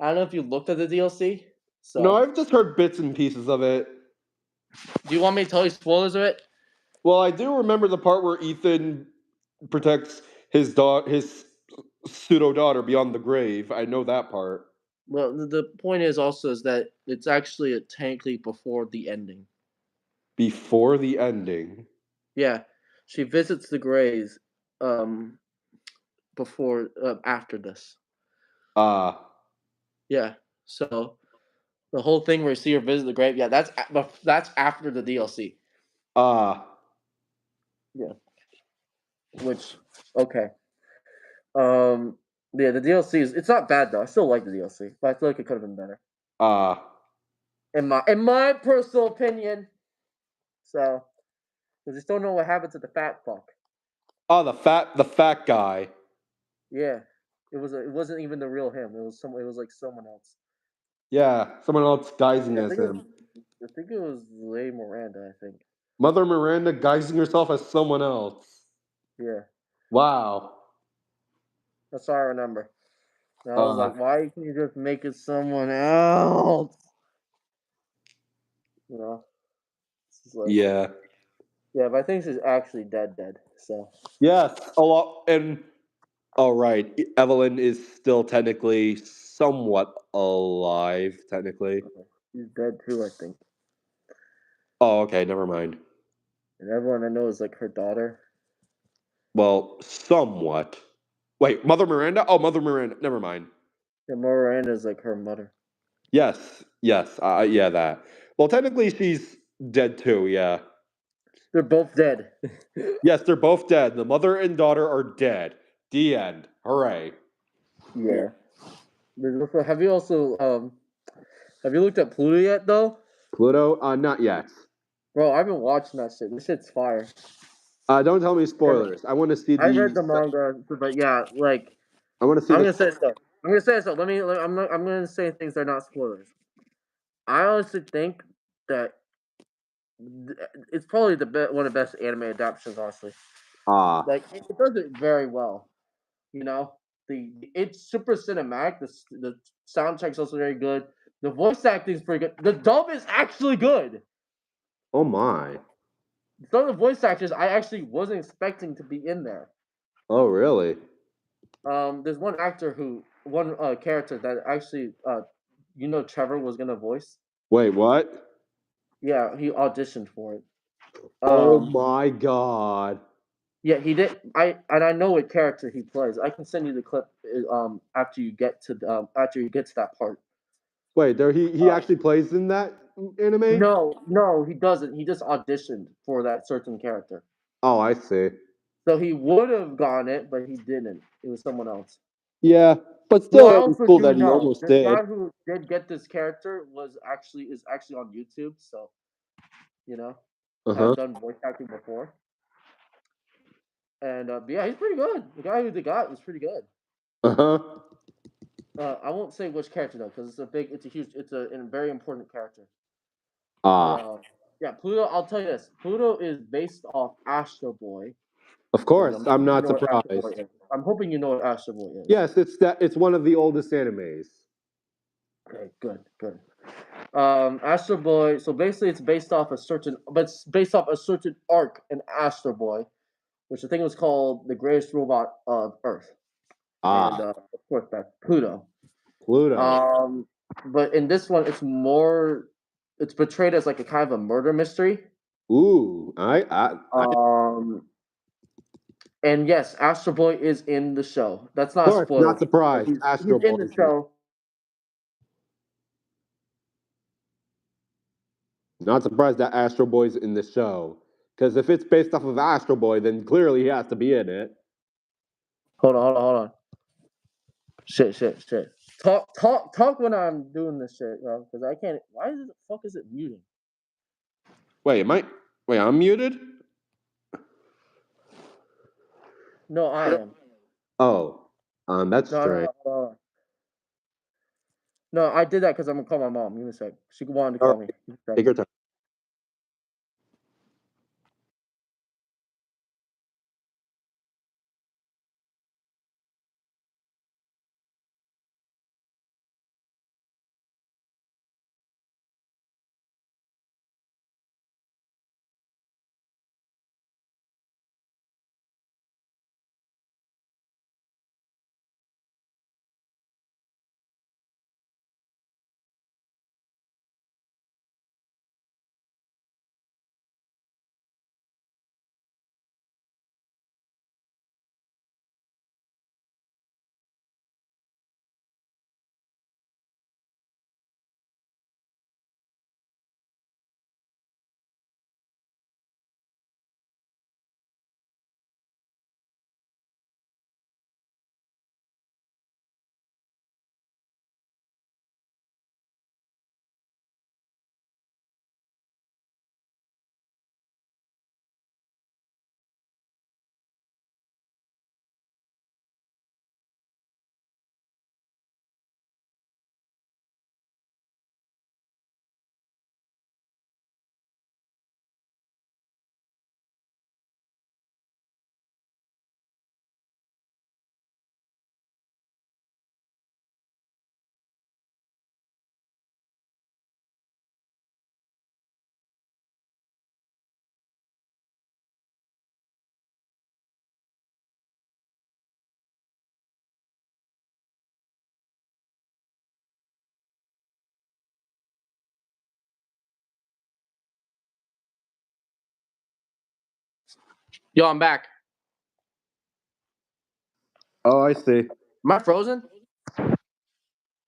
I don't know if you looked at the DLC. So No, I've just heard bits and pieces of it. Do you want me to tell you spoilers of it? Well, I do remember the part where Ethan protects his pseudo daughter beyond the grave. I know that part. Well, the point is that it's actually technically before the ending. Before the ending. Yeah, she visits the graves, before after this. Yeah. So the whole thing where you see her visit the grave, yeah, that's after the DLC. Yeah. Which okay. Yeah, the DLC it's not bad though. I still like the DLC, but I feel like it could have been better. In my personal opinion. So, because you still don't know what happened to the fat fuck. Oh, the fat guy. Yeah, it wasn't even the real him. It was like someone else. Yeah, someone else guising as him. I think it was Leigh Miranda. I think Mother Miranda guising herself as someone else. Yeah. Wow. That's all I remember. And I was like, why can't you just make it someone else? You know? Like, yeah. Yeah, but I think she's actually dead. So. Yes, a lot. And all right, Evelyn is still technically somewhat alive. Technically, she's dead too. I think. Oh, okay. Never mind. And everyone I know is like her daughter. Well, somewhat. Wait, Mother Miranda? Oh, Mother Miranda. Never mind. Yeah, Miranda is like her mother. Yes. Yeah, that. Well, technically, she's dead too. Yeah. They're both dead. Yes, they're both dead. The mother and daughter are dead. The end. Hooray. Yeah. Have you looked at Pluto yet though? Pluto? Not yet. Bro, I've been watching that shit. This shit's fire. Don't tell me spoilers. I want to see the. I read the manga, but yeah, like I want to see. I'm gonna say stuff. I'm gonna say things that are not spoilers. I honestly think that it's probably one of the best anime adaptations. Honestly, like it does it very well. You know, it's super cinematic. The soundtrack's also very good. The voice acting is pretty good. The dub is actually good. Oh my! Some of the voice actors I actually wasn't expecting to be in there. Oh really? There's one character that actually Trevor was gonna voice. Wait, what? Yeah, he auditioned for it. Oh my god! Yeah, he did. I know what character he plays. I can send you the clip. After you get to that part. Wait, he actually plays in that anime? No, he doesn't. He just auditioned for that certain character. Oh, I see. So he would have gone it, but he didn't. It was someone else. Yeah, but still, it's cool that he almost did. The guy who did get this character is actually on YouTube. So, I've done voice acting before. And yeah, he's pretty good. The guy who they got was pretty good. I won't say which character though, because it's a very important character. Yeah, Pluto. I'll tell you this: Pluto is based off Astro Boy. Of course, I'm not surprised. I'm hoping you know what Astro Boy is. Yes, it's one of the oldest animes. Okay, good. Astro Boy. So basically, it's based off a certain arc in Astro Boy, which I think was called the greatest robot of Earth, and of course that's Pluto. Pluto. But in this one, it's portrayed as like a kind of a murder mystery. Ooh, And yes, Astro Boy is in the show. That's not a spoiler. Not surprised. He's in the show. Not surprised that Astro Boy's in the show. Because if it's based off of Astro Boy, then clearly he has to be in it. Hold on. Shit. Talk when I'm doing this shit, bro. Because I can't. Why the fuck is it muting? Wait, I'm muted? No, I am. Oh, that's strange. No, I did that because I'm gonna call my mom. Give me a sec. She wanted to call me. Take your time. Yo, I'm back. Oh, I see. Am I frozen?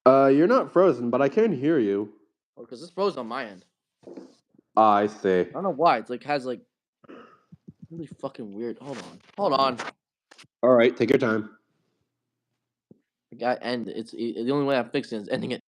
You're not frozen, but I can hear you. Oh, because it's frozen on my end. I see. I don't know why. It's like has like really fucking weird. Hold on. All right, take your time. I got end. It's the only way I'm fixing it is ending it.